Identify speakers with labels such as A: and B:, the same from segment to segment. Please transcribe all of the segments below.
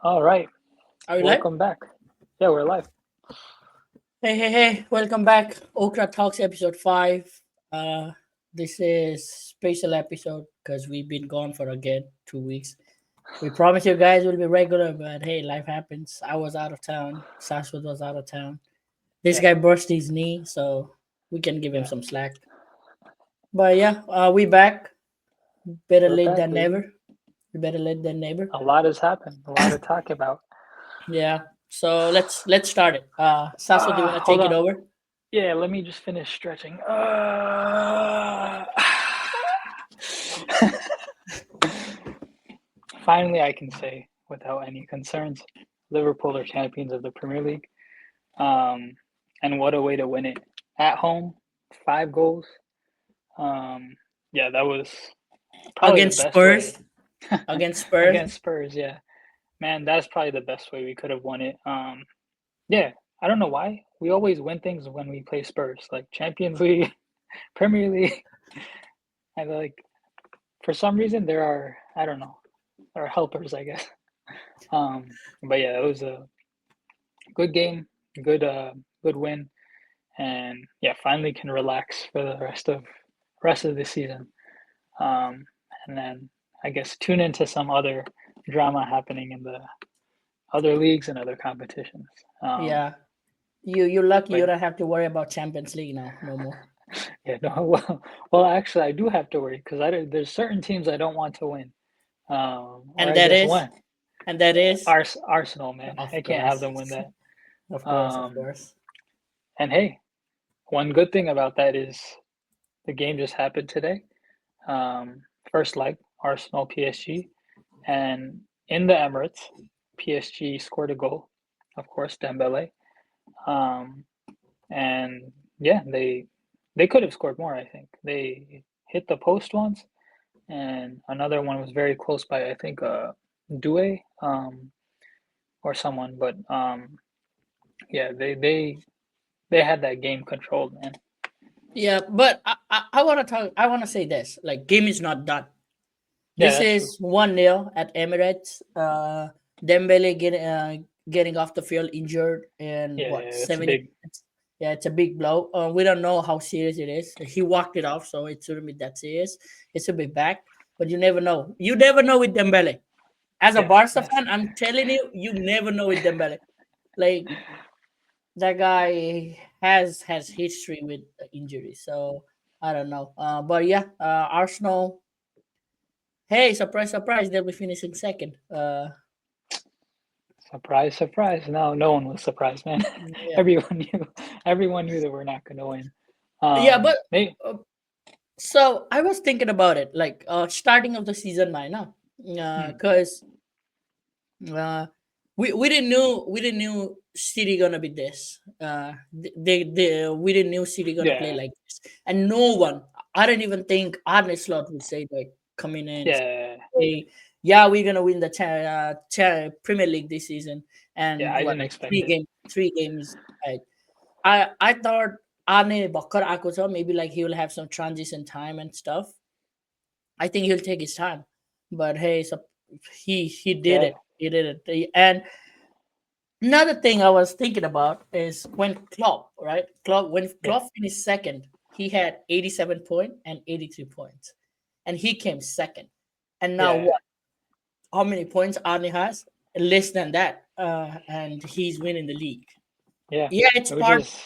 A: All right,
B: Are we live?
A: welcome back. Yeah, we're live.
B: Hey. Welcome back. Okratalks episode 5. This is special episode because we've been gone for again 2 weeks. We promise you guys will be regular, but hey, life happens. I was out of town. Saswot was out of town. This
A: Yeah,
B: guy burst his knee, so we can give him
A: yeah,
B: some slack. But yeah, we back. Better
A: we're
B: late
A: back,
B: than
A: baby.
B: never. Better late than never.
A: A lot has happened. A lot to talk about.
B: Yeah. So let's start it. Saswot, do you want to
A: Hold
B: take it
A: on.
B: over?
A: Yeah, let me just finish stretching. Finally, I can say without any concerns, Liverpool are champions of the Premier League. Um, and what a way to win it at home, 5 goals. Um, yeah, that was probably the
B: Against
A: best way
B: Spurs. Against Spurs.
A: against Spurs. Yeah, man, that's probably the best way we could have won it. Yeah, I don't know why. We always win things when we play Spurs, like Champions League, Premier League. I like for some reason there are I don't know, there are helpers, I guess. But yeah, it was a good game, good good win, and yeah, finally can relax for the rest of the season. Um, and then I guess tune into some other drama happening in the other leagues and other competitions. Um,
B: Yeah. You're lucky you
A: but
B: don't have to worry about Champions League now, no more.
A: yeah, no, well, actually, I do have to worry because there's certain teams I don't want to win. Or
B: And
A: I
B: that
A: guess
B: is
A: one.
B: and that is
A: Arsenal, man.
B: of
A: I can't have
B: course.
A: them win that.
B: Of
A: Um,
B: course.
A: and hey, one good thing about that is the game just happened today. Um, First leg, Arsenal PSG, and in the Emirates, PSG scored a goal. Of course, Dembele. Um, and yeah, they could have scored more. I think they hit the post once, and another one was very close by. I think Due or someone, but yeah, they had that game controlled, man.
B: Yeah, but I want to talk. I want to say this: like, game is not done.
A: Yeah,
B: This
A: that's true.
B: is 1-0 at Emirates. Dembele getting off the field injured in
A: Yeah,
B: what
A: yeah, it's
B: 70
A: big.
B: minutes. Yeah, it's a big blow. We don't know how serious it is. He walked it off, so it shouldn't be that serious. It should be back, but you never know. You never know with Dembele. As a
A: Yeah,
B: Barca
A: that's
B: fan, I'm telling you, you never know with Dembele. Like, that guy has history with injuries, so I don't know. But yeah, Arsenal. Hey, surprise, surprise! They'll be finishing second.
A: surprise, surprise. No one was surprised, man.
B: Yeah,
A: everyone knew, everyone knew that we're not going to win.
B: yeah, but
A: They,
B: uh, so I was thinking about it, like starting of the season by now,
A: hmm,
B: because uh, we didn't knew City gonna be this. We didn't knew City gonna play
A: yeah,
B: like this, and no one. I don't even think Arne Slot would say like coming in
A: yeah,
B: say, yeah, we're gonna win the Premier League this season,
A: yeah.
B: and
A: I
B: what
A: didn't
B: like
A: expect it.
B: three games. Right? I thought Arne Bakkar Akusa maybe like he will have some transition time and stuff. I think he'll take his time, but hey, so he did
A: Yeah,
B: it. He did it. And another thing I was thinking about is when Klopp, right? When
A: yeah,
B: Klopp finished second, he had 87 points and 83 points, and he came second. And now
A: yeah,
B: what? How many points Arne has? Less than that, and he's winning the league.
A: yeah.
B: Yeah,
A: Which is,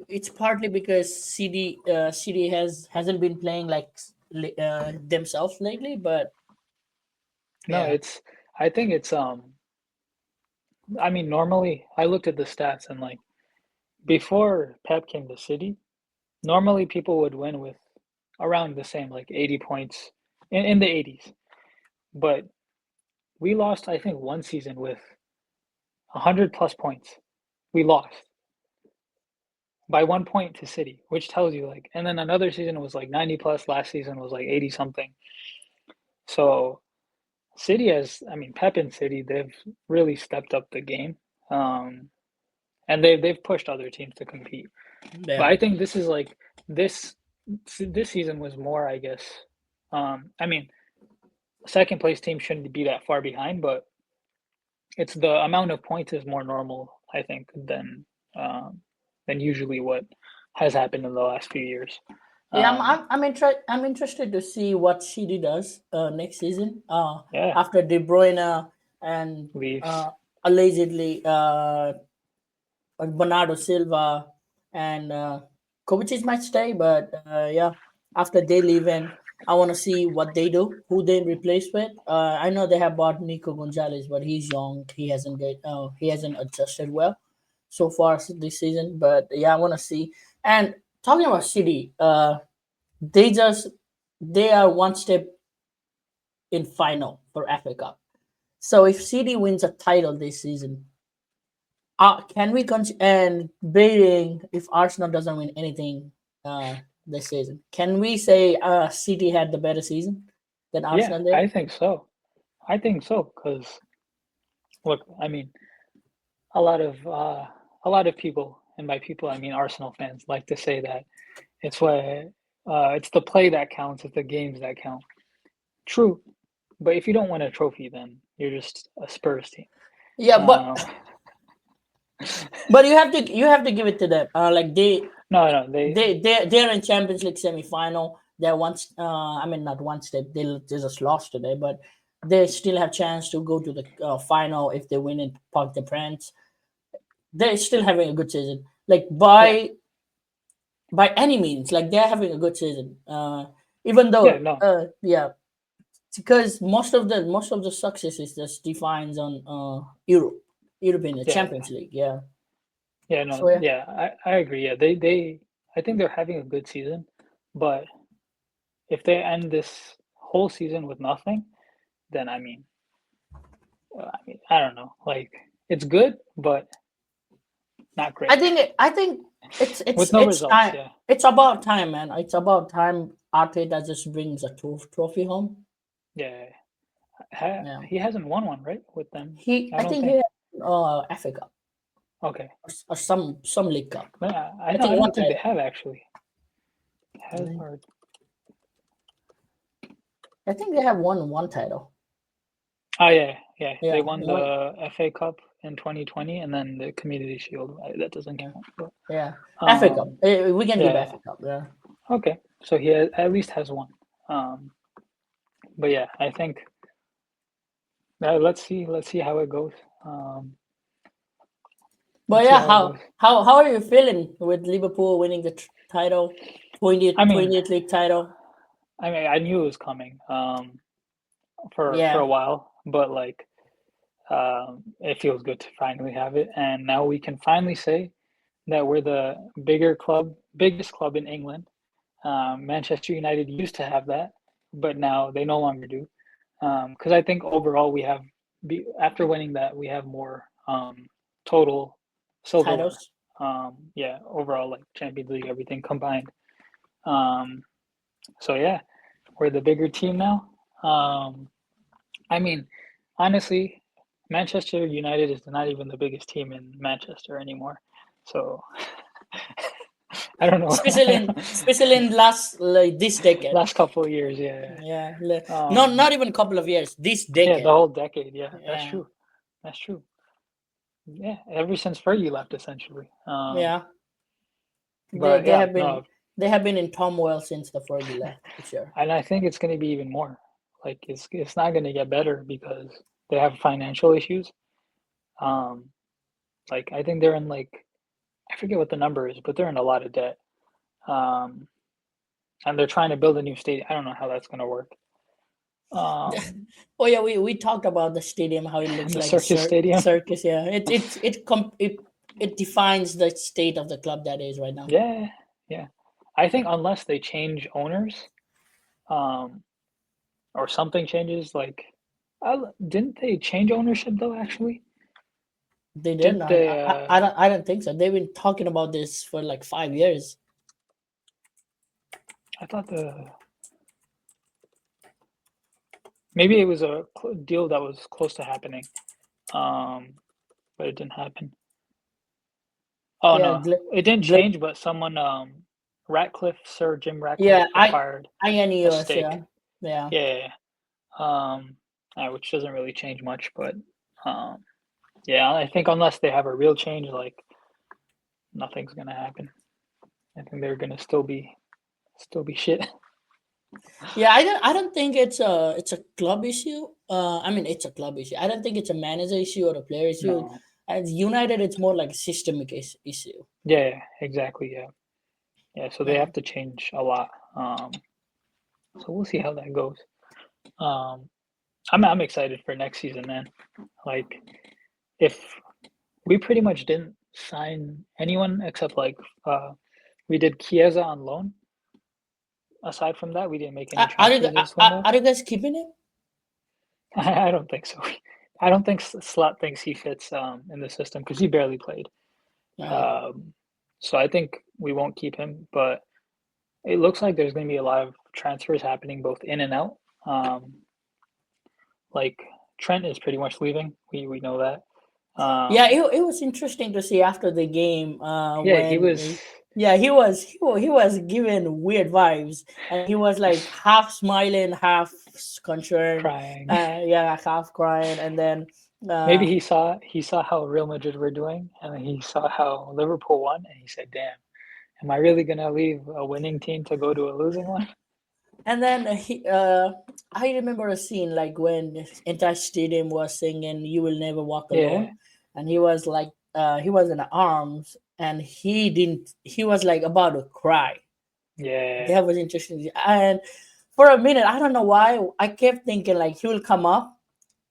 B: it's partly because CD hasn't been playing like themselves lately, but
A: no,
B: yeah,
A: it's, I think it's, I mean, normally I looked at the stats and like before Pep came to City, normally people would win with around the same, like 80 points in the 80s. But we lost, I think, one season with 100 plus points. We lost by 1 point to City, which tells you like, and then another season was like 90 plus. Last season was like 80 something. So City has, I mean, Pep and City, they've really stepped up the game. Um, and they've pushed other teams to compete. But
B: yeah,
A: I think this is like this this season was more, I guess. I mean, second place team shouldn't be that far behind, but it's the amount of points is more normal, I think, um, than usually what has happened in the last few years.
B: Yeah,
A: Um,
B: I'm interested to see what City does next season.
A: yeah,
B: After De Bruyne and
A: leaves.
B: uh, allegedly Bernardo Silva and Kovacic might stay, but yeah, after they leave, and I want to see what they do, who they replace with. I know they have bought Nico Gonzalez, but he's young. He hasn't adjusted well so far this season. But yeah, I want to see. And talking about City, they just they are one step in final for FA Cup. So if City wins a title this season, can we and betting if Arsenal doesn't win anything this season? Can we say City had the better season than
A: Yeah,
B: Arsenal did?
A: I think so. I think so because look, I mean, a lot of uh, a lot of people, and by people I mean Arsenal fans, like to say that it's it's the play that counts, it's the games that count. True, but if you don't win a trophy, then you're just a Spurs team.
B: Yeah, but
A: Um,
B: but you have to give it to them. Like
A: no, no, they
B: they're in Champions League semi final. They're once I mean not one step. They just lost today, but they still have chance to go to the final if they win in Parc des Princes. They're still having a good season. Like
A: yeah,
B: by any means, like they're having a good season. Even
A: yeah,
B: though,
A: no,
B: yeah, because most of the success is just defines on European the
A: yeah,
B: Champions League. Yeah,
A: yeah,
B: so
A: no,
B: yeah,
A: yeah, I agree. Yeah, they I think they're having a good season, but if they end this whole season with nothing, then I don't know. Like it's good, but not great.
B: I think it's it's
A: With no
B: it's
A: results,
B: time.
A: yeah.
B: It's about time, man. It's about time Arteta just brings a trophy home.
A: Yeah.
B: Yeah,
A: He hasn't won one, right? With them. I
B: I
A: don't
B: think he
A: think.
B: had FA Cup
A: Okay.
B: or some league cup.
A: No,
B: I
A: I
B: think one
A: don't think they
B: title.
A: have actually.
B: Mm.
A: Hazard.
B: I think they have one title.
A: Oh yeah, yeah. They
B: Yeah,
A: won
B: one.
A: the FA Cup in 2020 and then the Community Shield. That doesn't
B: Yeah,
A: count. But
B: yeah. FA Cup. We can give
A: yeah.
B: FA Cup. Yeah.
A: Okay. So at least has one. Um, but yeah, I think let's see how it goes. Um,
B: But
A: let's see
B: yeah,
A: how it goes.
B: how are you feeling with Liverpool winning the title,
A: I
B: 20th
A: mean,
B: 20th league title?
A: I knew it was coming. For
B: Yeah,
A: a while, but like it feels good to finally have it, and now we can finally say that we're the biggest club in England. Manchester United used to have that, but now they no longer do. Because I think overall after winning that we have more total silverware.
B: titles.
A: Yeah, overall like Champions League, everything combined. Um, so yeah, we're the bigger team now. I mean, honestly, Manchester United is not even the biggest team in Manchester anymore. So I don't know.
B: Especially in last like this decade.
A: Last couple of years, yeah.
B: Yeah,
A: Um,
B: not even a couple of years. This
A: yeah, the
B: decade.
A: whole decade. Yeah, that's
B: Yeah,
A: true. That's true. Yeah, ever since Fergie left, essentially.
B: yeah. They
A: But
B: they
A: yeah,
B: have been
A: no,
B: they have been in turmoil since the Fergie left for sure.
A: and I think it's going to be even more. Like it's not going to get better because they have financial issues. Um, like I think they're in like I forget what the number is, but they're in a lot of debt. Um, and they're trying to build a new stadium. I don't know how that's going to work. Um,
B: Oh yeah, we talked about the stadium, how it looks
A: the
B: like a
A: Circus Stadium.
B: circus. Yeah, it defines the state of the club that is right now.
A: Yeah, yeah. I think unless they change owners, um, or something changes, like, didn't they change ownership though? Actually,
B: They didn't.
A: didn't they?
B: I don't think so. They've been talking about this for like 5 years.
A: I thought maybe it was a deal that was close to happening, um, but it didn't happen. Oh
B: Yeah,
A: no, it didn't
B: Gla-
A: change, but someone, Sir Jim Ratcliffe
B: yeah,
A: acquired a
B: INEOS.
A: stake.
B: Yeah, yeah.
A: Yeah, yeah, yeah. Which doesn't really change much, but um, Yeah, I think unless they have a real change, like nothing's gonna happen. I think they're gonna still be shit.
B: Yeah, I don't think it's a club issue. I mean it's a club issue. I don't think it's a manager issue or a player issue.
A: No.
B: As United, it's more like a systemic issue.
A: Yeah, yeah, exactly. Yeah, yeah. So they
B: Yeah.
A: have to change a lot. So we'll see how that goes. Um, I'm excited for next season, man. Like if we pretty much didn't sign anyone except like we did Chiesa on loan. Aside from that, we didn't make any transfers this window.
B: Are you guys keeping it?
A: I don't think so. I don't think Slot thinks he fits in the system because he barely played.
B: Uh,
A: Um, so I think we won't keep him, but it looks like there's going to be a lot of transfers happening both in and out. Um, like Trent is pretty much leaving. We know that.
B: yeah,
A: Um,
B: it was interesting to see after the game
A: yeah, he
B: when
A: was
B: yeah he was given weird vibes, and he was like half smiling, half concerned,
A: crying.
B: yeah, half crying, and then
A: Maybe
B: uh,
A: he saw how Real Madrid were doing, and then he saw how Liverpool won, and he said, "Damn, am I really gonna leave a winning team to go to a losing one?"
B: And then I remember a scene like when entire stadium was singing "You Will Never Walk
A: Yeah,
B: Alone," and he was like, he was in arms, and he didn't. He was like about to cry.
A: yeah.
B: That was interesting. And for a minute, I don't know why, I kept thinking like he will come up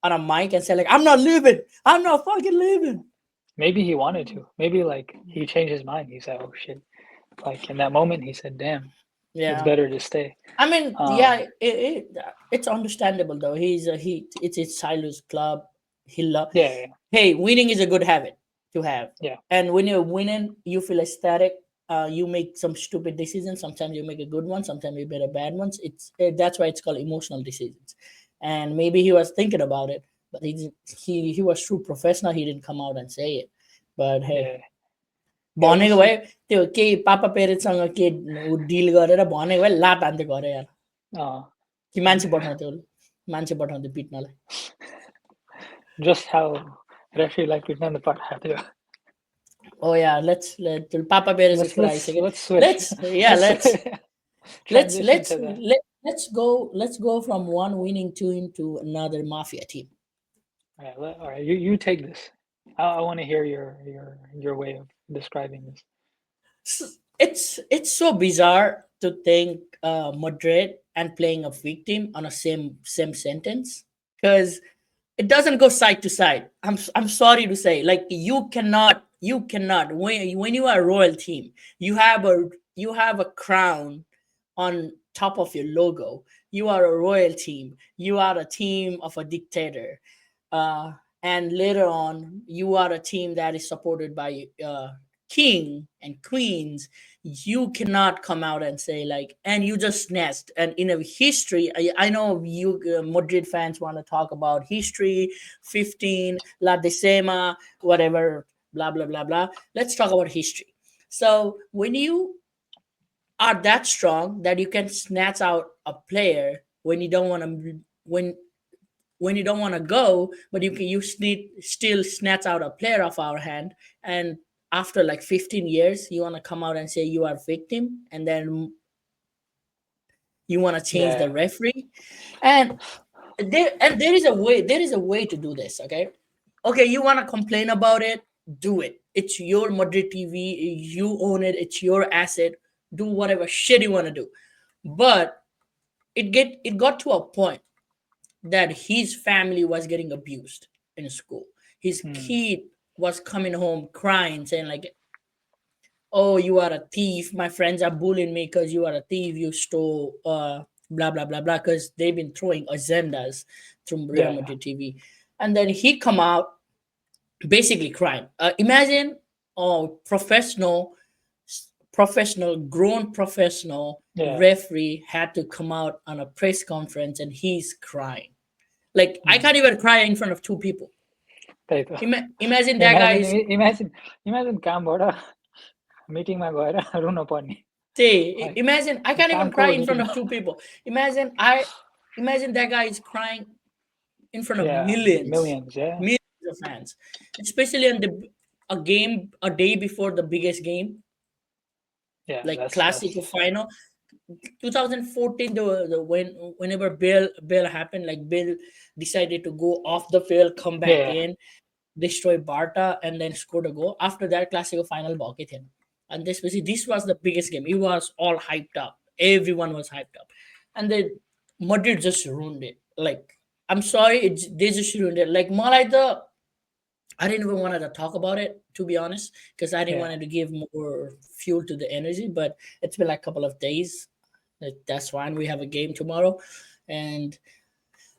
B: on a mic and say like, "I'm not leaving. I'm not fucking leaving."
A: Maybe he wanted to. Maybe like he changed his mind. He said, "Oh shit!" Like in that moment, he said, "Damn, it's
B: Yeah.
A: better to stay."
B: I mean, yeah,
A: Um,
B: it's understandable though. It's his childhood club. He love.
A: yeah, yeah,
B: Hey, winning is a good habit to have,
A: yeah,
B: and when you're winning, you feel ecstatic. You make some stupid decisions. Sometimes you make a good one. Sometimes you make a bad ones. That's why it's called emotional decisions. And maybe he was thinking about it, but he was true professional. He didn't come out and say it. But hey,
A: yeah, yeah. We'll
B: भनेको भए
A: see.
B: त्यो केही पापा पेरेन्ट्ससँग के dill गरेर भनेको भए लात हान्थ्यो घरे यार
A: Uh,
B: कि मान्छे पठाउँथ्यो उसले मान्छे पठाउँथ्यो पिट्नलाई
A: just how referee like पिट्न the part हाल्यो.
B: oh yeah let पापा पेरेन्ट्सको
A: Let's
B: कुरा
A: let's
B: आइसक्यो
A: let's switch.
B: let's yeah
A: Let's
B: let's
A: transition
B: let's
A: to that.
B: let's go from one winning team to another mafia team.
A: All right. You take this. I want to hear your way of describing this.
B: It's so bizarre to think Madrid and playing a victim on a same sentence because it doesn't go side to side. I'm sorry to say, like you cannot when you are a royal team, you have a crown on top of your logo. You are a royal team. You are a team of a dictator. Uh, and later on, you are a team that is supported by king and queens. You cannot come out and say like, and you just snatched. And in a history, I know you Madrid fans want to talk about history, 15, La Decima, whatever, blah blah blah blah. Let's talk about history. So when you are that strong that you can snatch out a player when you don't want to when you don't want to go, but you still snatch out a player off our hand, and after like 15 years you want to come out and say you are victim, and then you want to change the
A: Yeah,
B: referee, and there is a way to do this. Okay, you want to complain about it, do it. It's your Madrid TV, you own it, it's your asset. Do whatever shit you want to do. But it got to a point that his family was getting abused in school. His
A: hmm.
B: kid was coming home crying, saying like, "Oh, you are a thief. My friends are bullying me because you are a thief. You stole blah blah blah blah." Because they've been throwing agendas through Real
A: Yeah,
B: Madrid TV, and then he come out basically crying. Imagine, oh, grown professional
A: yeah.
B: referee had to come out on a press conference and he's crying. Like I
A: Hmm.
B: can't even cry in front of two people.
A: त्यही
B: Imagine that guy
A: Imagine
B: is.
A: imagine imagine कामबाट मिटिङमा गएर run पर्ने
B: Say,
A: like
B: imagine I can't even cry
A: कामको
B: in front of
A: मिटिङमा
B: two people. Imagine that guy is crying in front of
A: yeah
B: millions,
A: millions yeah
B: millions fans, especially on a game a day before the biggest game,
A: Yeah,
B: like
A: that's
B: Classico final. 2014, whenever Bill happened, like Bill decided to go off the field, come back
A: yeah,
B: in, destroy Barta, and then scored a goal. After that, Classico final bucket him. And this was the biggest game. It was all hyped up. Everyone was hyped up. And then Madrid just ruined it. Like, I'm sorry, they just ruined it. Like, Malai, I didn't even want to talk about it, to be honest, because I didn't
A: yeah,
B: want to give more fuel to the energy. But it's been like a couple of days. That's fine. We have a game tomorrow. And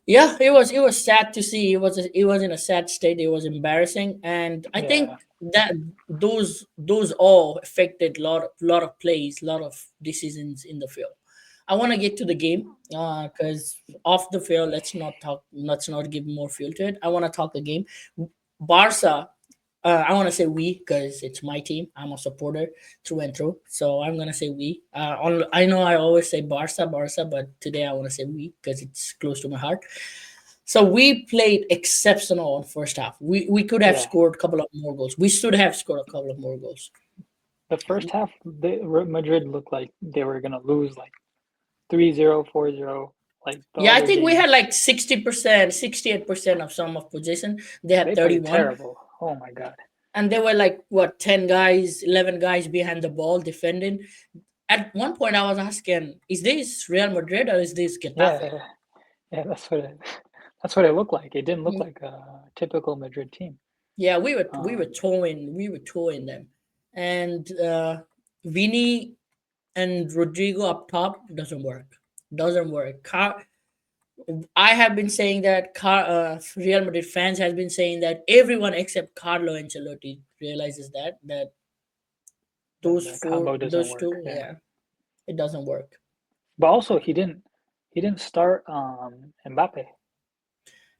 B: yeah, it was sad to see. It was in a sad state. It was embarrassing, and I
A: yeah,
B: think that those all affected lot of plays, lot of decisions in the field. I want to get to the game because off the field, let's not talk. Let's not give more fuel to it. I want to talk the game. Barca, I want to say we because it's my team. I'm a supporter through and through. So I'm gonna say we. I know I always say Barca, but today I want to say we because it's close to my heart. So we played exceptional in first half. We could have
A: yeah.
B: scored a couple of more goals. We should have scored a couple of more goals.
A: The first half, Madrid looked like they were gonna lose like 3-0, 4-0, like the
B: Yeah, I
A: other
B: think we had
A: games.
B: like 60%, 68% of some of possession. They had
A: They played
B: 31.
A: terrible. Oh my God.
B: And they were like what 10 guys, 11 guys behind the ball defending. At one point I was asking, is this Real Madrid or is this
A: Yeah,
B: Getafe?
A: yeah, yeah, that's what it looked like. It didn't look
B: Mm,
A: like a typical Madrid team.
B: yeah, we were
A: Um,
B: towing them. And Vini and Rodrigo up top doesn't work. Doesn't work. I have been saying that Real Madrid fans has been saying that everyone except Carlo Ancelotti realizes that
A: the combo doesn't
B: those
A: work.
B: two,
A: Yeah,
B: yeah, it doesn't work.
A: but also he didn't start Mbappe.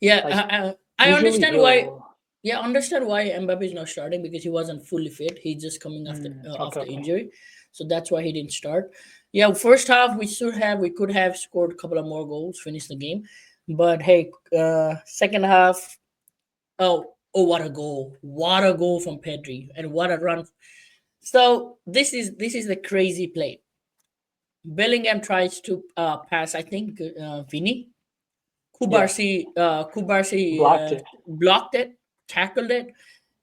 B: Yeah,
A: Like
B: I
A: usually
B: understand why.
A: he'll.
B: Yeah, understand why Mbappe is not starting because he wasn't fully fit. He's just coming
A: Okay,
B: after
A: okay.
B: injury, so that's why he didn't start. Yeah, first half we could have scored a couple of more goals, finish the game, but hey, second half. Oh, what a goal! What a goal from Pedri, and what a run! So this is the crazy play. Bellingham tries to pass, I think, Vini.
A: Yeah,
B: Kubarsi
A: blocked it.
B: blocked it, tackled it,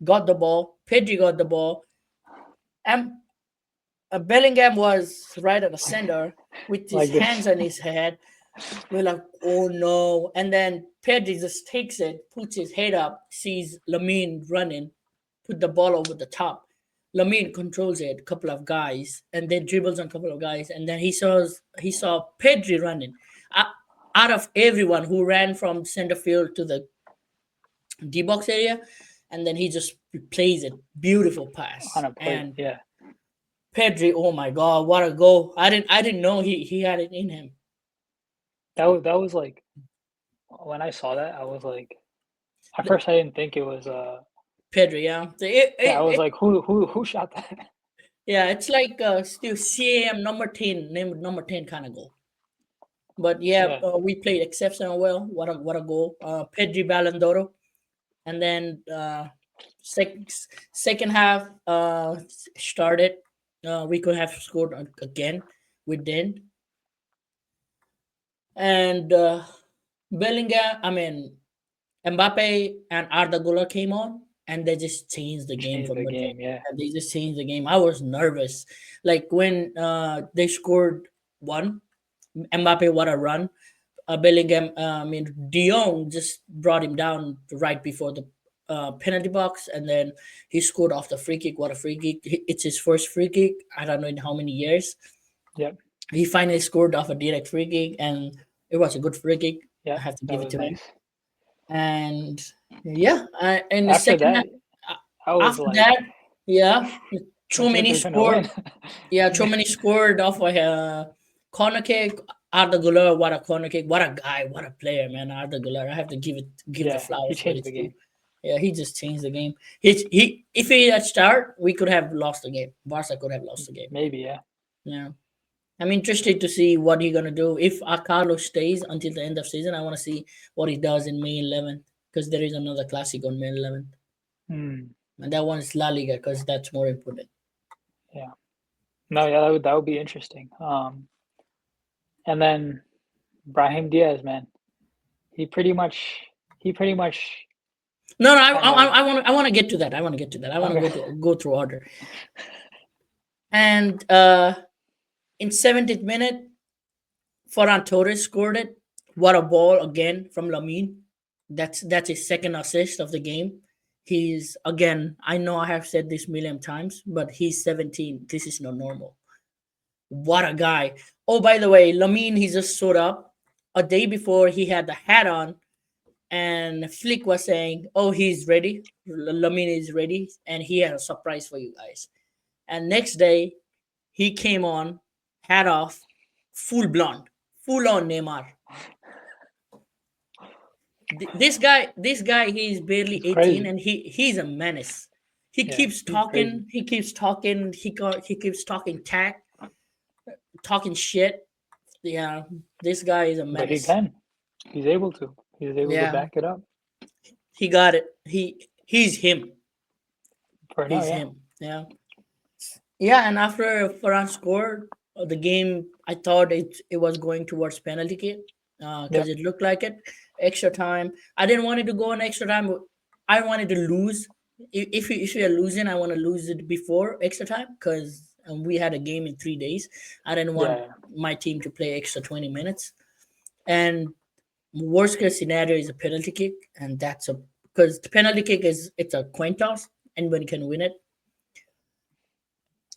B: got the ball. Pedri got the ball, and Bellingham was right at the center with his
A: Like this.
B: hands on his head. We're like, oh no! And then Pedri just takes it, puts his head up, sees Lamine running, put the ball over the top. Lamine controls it, a couple of guys, and then dribbles on a couple of guys, and then he saw Pedri running. Uh, Out of everyone who ran from center field to the D box area, and then he just plays it. Beautiful
A: On
B: pass.
A: a plate.
B: And
A: Yeah,
B: Pedri, oh my god, what a goal. I didn't know he had it in him.
A: that was like when I saw that, I was like, at
B: The-
A: first I didn't think it was.
B: Pedri, yeah.
A: Yeah, I was like, who shot that?
B: Yeah, it's like still CAM number 10, name number 10 kind of goal. But yeah,
A: Yeah,
B: we played exceptional well. What a goal. Pedri Ballon d'Oro. And then sec- second half started. We could have scored again. We didn't. And Bellingham, I mean, Mbappe and Arda Güler came on, and they just changed the game
A: changed
B: for
A: the
B: Madrid.
A: game. Yeah,
B: And they just changed the game. I was nervous. Like when they scored one, Mbappe, what a run. Bellingham, De Jong just brought him down right before the penalty box, and then he scored off the free kick. What a free kick! It's his first free kick. I don't know in how many years.
A: yep,
B: He finally scored off a direct free kick, and it was a good free kick. I
A: yeah,
B: have to
A: that
B: give it
A: was
B: to him.
A: nice.
B: And yeah, in the
A: After
B: second
A: that,
B: uh,
A: I was
B: after
A: like,
B: that, yeah, too
A: Madrid
B: many
A: are gonna
B: scored.
A: win.
B: Yeah, too many scored off a corner kick. Arda Güler, what a corner kick! What a guy! What a player, man! Arda Güler. I have to give the
A: Yeah, he
B: flowers where
A: changed
B: it's
A: the
B: due.
A: game.
B: Yeah, he just changed the game. He if he had start, we could have lost the game. Barca could have lost the game.
A: Maybe, yeah.
B: Yeah. I'm interested to see what he's gonna do if Carlos stays until the end of season. I want to see what he does in May 11th because there is another classic on May 11th,
A: Hmm.
B: and that one is La Liga because that's more important.
A: Yeah. No, yeah, that would be interesting. And then Brahim Diaz, man, he pretty much he pretty much
B: No, no,
A: kind of
B: I want to get to that. I want to get to that. I want to
A: okay.
B: go through order. And in 70th minute, Ferran Torres scored it. What a ball again from Lamine. That's his second assist of the game. He's again. I know I have said this million times, but he's 17. This is not normal. What a guy! Oh, by the way, Lamine he just showed up a day before. He had the hat on, and Flick was saying, "Oh, he's ready. Lamine is ready, and he has a surprise for you guys." And next day, he came on, hat off, full blonde, full on Neymar. This guy, he's barely
A: It's
B: 18,
A: crazy.
B: and he's a menace. He
A: Yeah,
B: keeps
A: he's crazy.
B: talking. He keeps talking. He keeps talking tack, talking shit. Yeah, this guy is a
A: But he
B: menace.
A: can. He's able to. He's able to
B: Yeah,
A: back it up
B: he got it. He's him.
A: for now.
B: He's
A: Yeah.
B: him. Yeah. Yeah, and after Ferran scored the game, I thought it was going towards penalty kick because
A: Yep.
B: it looked like it. Extra time. I didn't want it to go on extra time. I wanted to lose. If we are losing, I want to lose it before extra time because we had a game in 3 days. I didn't want
A: Yeah.
B: my team to play extra 20 minutes. And worst case scenario is a penalty kick, and that's a because the penalty kick is it's a coin toss. Anybody can win it.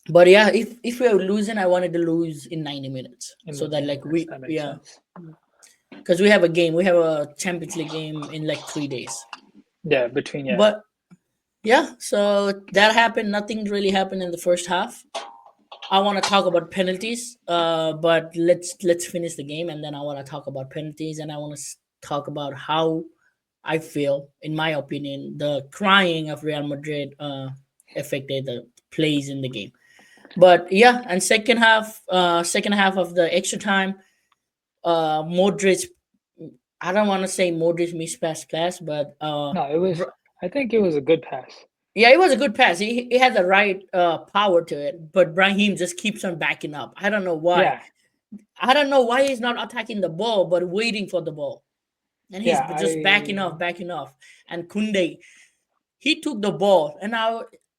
B: But yeah, if we are losing, I wanted to lose in 90 minutes
A: In
B: so
A: the
B: that
A: 90 minutes, that makes
B: yeah,
A: sense.
B: because we have a game, we have a Champions League game in like 3 days.
A: Yeah. Between
B: But yeah, so that happened. Nothing really happened in the first half. I want to talk about penalties, but let's finish the game and then I want to talk about penalties and I want to talk about how I feel, in my opinion, the crying of Real Madrid affected the plays in the game. But yeah, and second half of the extra time, Modric. I don't want to say Modric mispassed pass, but
A: no, it was. I think it was a good pass.
B: yeah, it was a good pass. He had the right power to it, but Brahim just keeps on backing up. I don't know why.
A: Yeah.
B: I don't know why he's not attacking the ball, but waiting for the ball, and he's
A: Yeah.
B: just backing off. And Kunde, he took the ball, and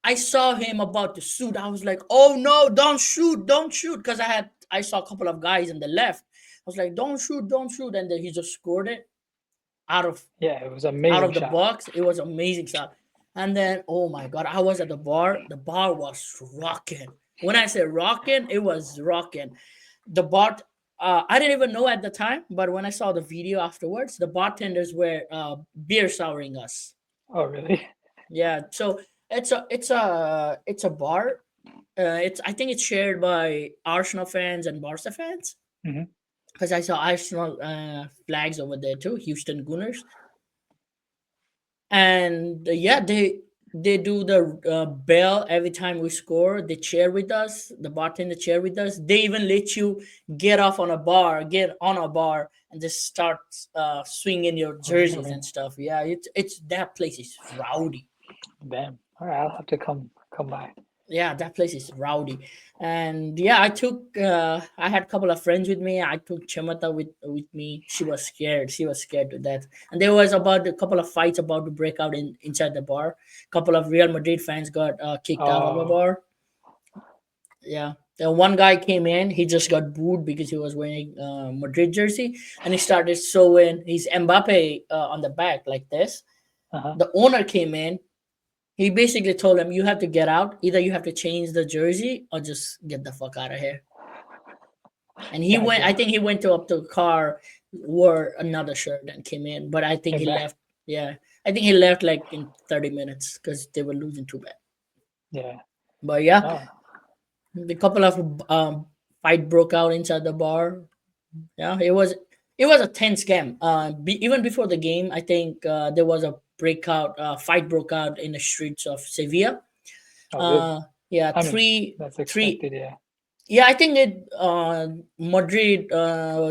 B: I saw him about to shoot. I was like, "Oh no, don't shoot!" Because I saw a couple of guys on the left. I was like, don't shoot!" And then he just scored it out of
A: Yeah. It was an
B: out
A: amazing
B: of the
A: shot.
B: box. It was amazing shot. And then, oh my god, I was at the bar. The bar was rocking. When I say rocking, it was rocking. The bar, I didn't even know at the time, but when I saw the video afterwards, the bartenders were beer souring us.
A: Oh, really?
B: Yeah, so it's a bar. It's I think it's shared by Arsenal fans and Barca fans
A: Hmm.
B: because I saw Arsenal flags over there too, Houston Gunners, and yeah, they do the bell every time we score. They cheer with us. The bartender cheer with us. They even let you get on a bar, and just start swinging your
A: Oh,
B: jerseys
A: really?
B: and stuff. Yeah, it's that place is rowdy.
A: Damn. All right. I'll have to come by.
B: Yeah, that place is rowdy. And yeah, I had a couple of friends with me. I took Chamata with me. She was scared to death. And there was about a couple of fights about to break out inside the bar. A couple of Real Madrid fans got kicked out of the
A: Oh.
B: bar. Yeah. The one guy came in, he just got booed because he was wearing Madrid jersey, and he started showing his Mbappe on the back like this.
A: Uh huh.
B: The owner came in. He basically told him, "You have to get out. Either you have to change the jersey or just get the fuck out of here." And he
A: God
B: went. I
A: damn.
B: think he went to up to the car, wore another shirt, and came in. But I think
A: Came
B: he
A: back.
B: left. Yeah, I think he left like in 30 minutes because they were losing too bad.
A: Yeah.
B: But yeah,
A: No.
B: the couple of fight broke out inside the bar. Yeah, it was a tense game. Even before the game, I think there was a breakout fight broke out in the streets of Sevilla.
A: Oh, good.
B: Uh, yeah,
A: I mean, that's
B: three.
A: expected. Yeah.
B: Yeah, I think it Madrid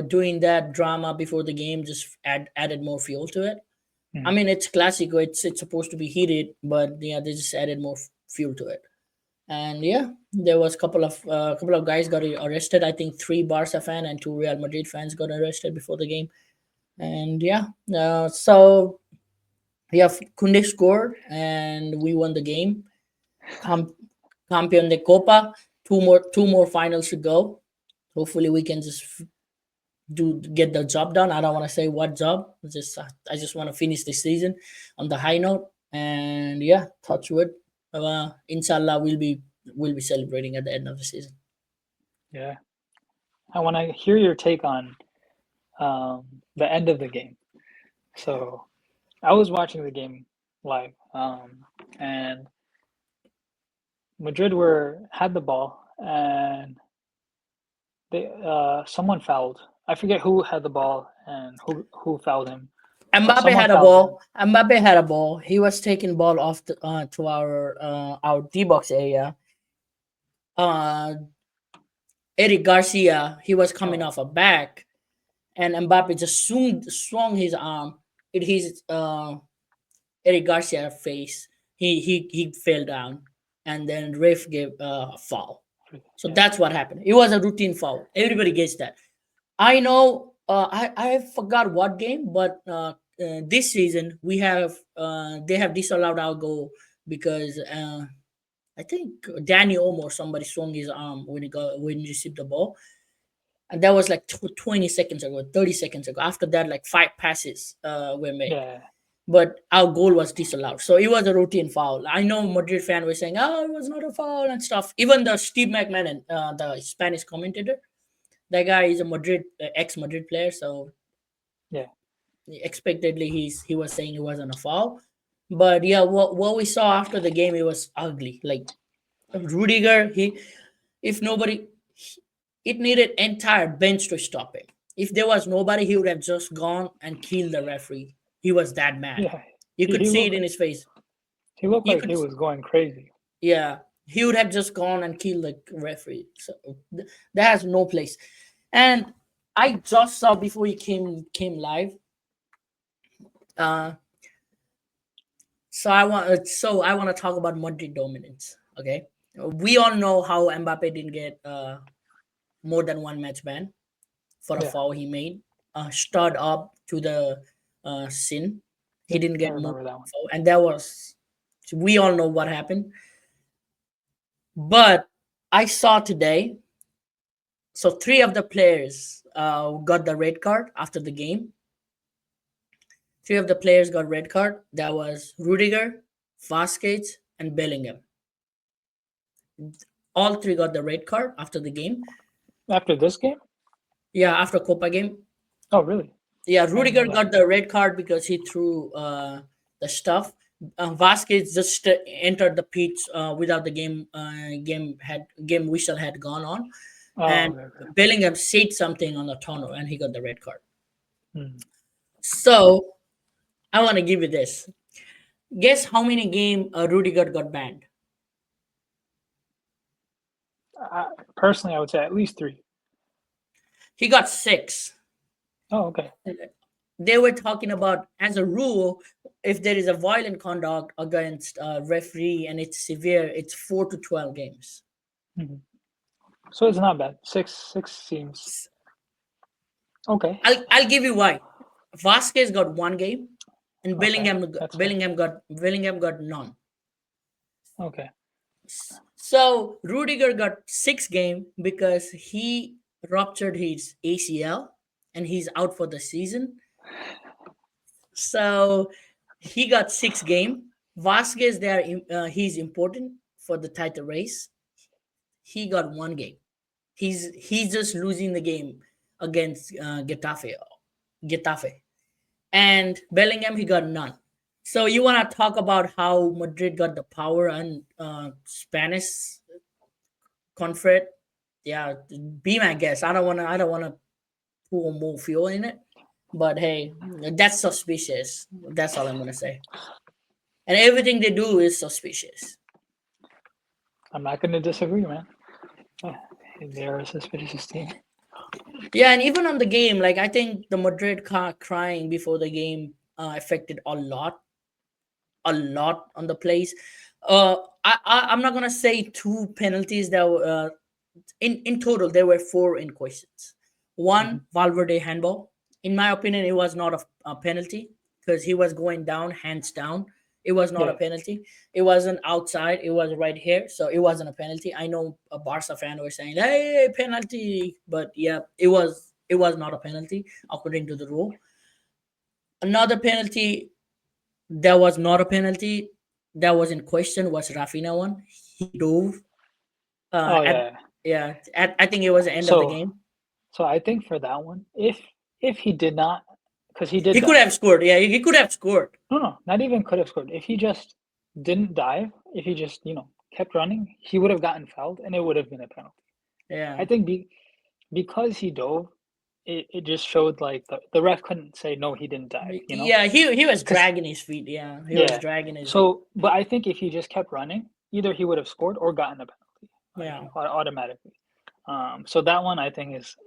B: doing that drama before the game just added more fuel to it. I
A: Mhm.
B: mean, it's Classico. It's supposed to be heated, but yeah, they just added more fuel to it. And yeah, there was couple of guys got arrested. I think three Barca fan and two Real Madrid fans got arrested before the game. And yeah, so yeah, Kunde scored, and we won the game. Camp, Campeon de Copa. Two more finals to go. Hopefully, we can just do get the job done. I don't want to say what job. I just want to finish the season on the high note. And yeah, touch wood. Inshallah, we'll be celebrating at the end of the season.
A: Yeah. I want to hear your take on the end of the game. So I was watching the game live, and Madrid were had the ball, and they someone fouled. I forget who had the ball and who fouled him, but
B: Mbappe
A: someone
B: had a
A: fouled him.
B: ball. Mbappe had a ball. He was taking ball off to our D box area. Uh, Eric Garcia, he was coming
A: Oh,
B: off a back, and Mbappe just swung his arm. It his Eric Garcia face. He fell down, and then ref gave a foul. So
A: yeah,
B: that's what happened. It was a routine foul. Everybody gets that. I know. I forgot what game, but this season they have disallowed our goal because I think Danny Olmo somebody swung his arm when he received the ball, and that was like 20 seconds ago, 30 seconds ago. After that, like five passes were made,
A: yeah,
B: but our goal was disallowed. So it was a routine foul. I know Madrid fan was saying, "Oh, it was not a foul" and stuff. Even the Steve McMahon, the Spanish commentator, that guy is a ex-Madrid player, so
A: yeah,
B: expectedly he was saying it wasn't a foul. But yeah, what we saw after the game, it was ugly. Like Rudiger, if nobody, it needed entire bench to stop him. If there was nobody, he would have just gone and killed the referee. He was that mad.
A: yeah.
B: You
A: He
B: could
A: he
B: see it
A: looked
B: in his face.
A: he looked
B: You
A: like
B: could,
A: he was going crazy.
B: yeah, he would have just gone and killed the referee. So that has no place. And I just saw before he came live. Uh, so I want to talk about Madrid dominance. Okay, we all know how Mbappe didn't get more than one match ban for a
A: Yeah,
B: foul he made. Stirred up to the sin. He
A: yep,
B: didn't
A: I
B: get more
A: remember that one.
B: foul, and that was we all know what happened. But I saw today, so three of the players got the red card after the game. Three of the players got red card. That was Rudiger, Vasquez, and Bellingham. All three got the red card after the game.
A: After this game?
B: Yeah, after Copa game.
A: Oh, really?
B: Yeah,
A: I didn't know
B: Rudiger
A: that.
B: got the red card because he threw the stuff. Vasquez just entered the pitch without the game whistle had gone on,
A: Oh,
B: and
A: okay, okay.
B: Bellingham said something on the tunnel, and he got the red card.
A: Hmm.
B: So I want to give you this. Guess how many game Rudiger got banned?
A: Personally, I would say at least three.
B: He got 6.
A: Oh, okay.
B: They were talking about as a rule, if there is a violent conduct against a referee and it's severe, it's 4 to 12 games.
A: Mhm. So it's not bad. Six seems okay.
B: I'll give you why. Vasquez got 1 game, and
A: Okay,
B: Bellingham
A: that's fair.
B: Bellingham got none.
A: Okay.
B: So Rudiger got 6 game because he ruptured his ACL and he's out for the season. So he got 6 game. Vasquez there, he's important for the title race. He got 1 game. He's just losing the game against Getafe, and Bellingham he got none. So you want to talk about how Madrid got the power and Spanish confederate? Yeah, be my guest. I don't wanna pour more fuel in it, but hey, that's suspicious. That's all I'm gonna say. And everything they do is suspicious.
A: I'm not going to disagree, man. Uh, They're a suspicious team.
B: Yeah, and even on the game, like I think the Madrid crying before the game affected a lot on the plays. I'm not gonna say two penalties that were, in total there were four in questions.
A: Hmm.
B: One, Valverde handball. In my opinion, it was not a penalty because he was going down, hands down. It was not a
A: Yeah.
B: penalty. It wasn't outside. It was right here, so it wasn't a penalty. I know a Barca fan was saying, "Hey, penalty," but yeah, it was not a penalty according to the rule. Another penalty that was not a penalty that was in question was Rafinha one. He dove
A: Oh
B: at
A: yeah.
B: yeah, I think it was the end of the
A: So
B: game.
A: so I think for that one, if he did not, because he did
B: He could
A: dive.
B: have scored. Yeah, he could have scored.
A: No, no, not even could have scored. If he just didn't dive, if he just kept running, he would have gotten fouled, and it would have been a penalty.
B: Yeah.
A: I think because he dove, it just showed like the ref couldn't say no, he didn't dive.
B: Yeah, he was
A: Because
B: dragging his feet. Yeah, he was
A: yeah.
B: dragging his feet.
A: So, but I think if he just kept running, either he would have scored or gotten a penalty,
B: Yeah.
A: automatically. So that one I think is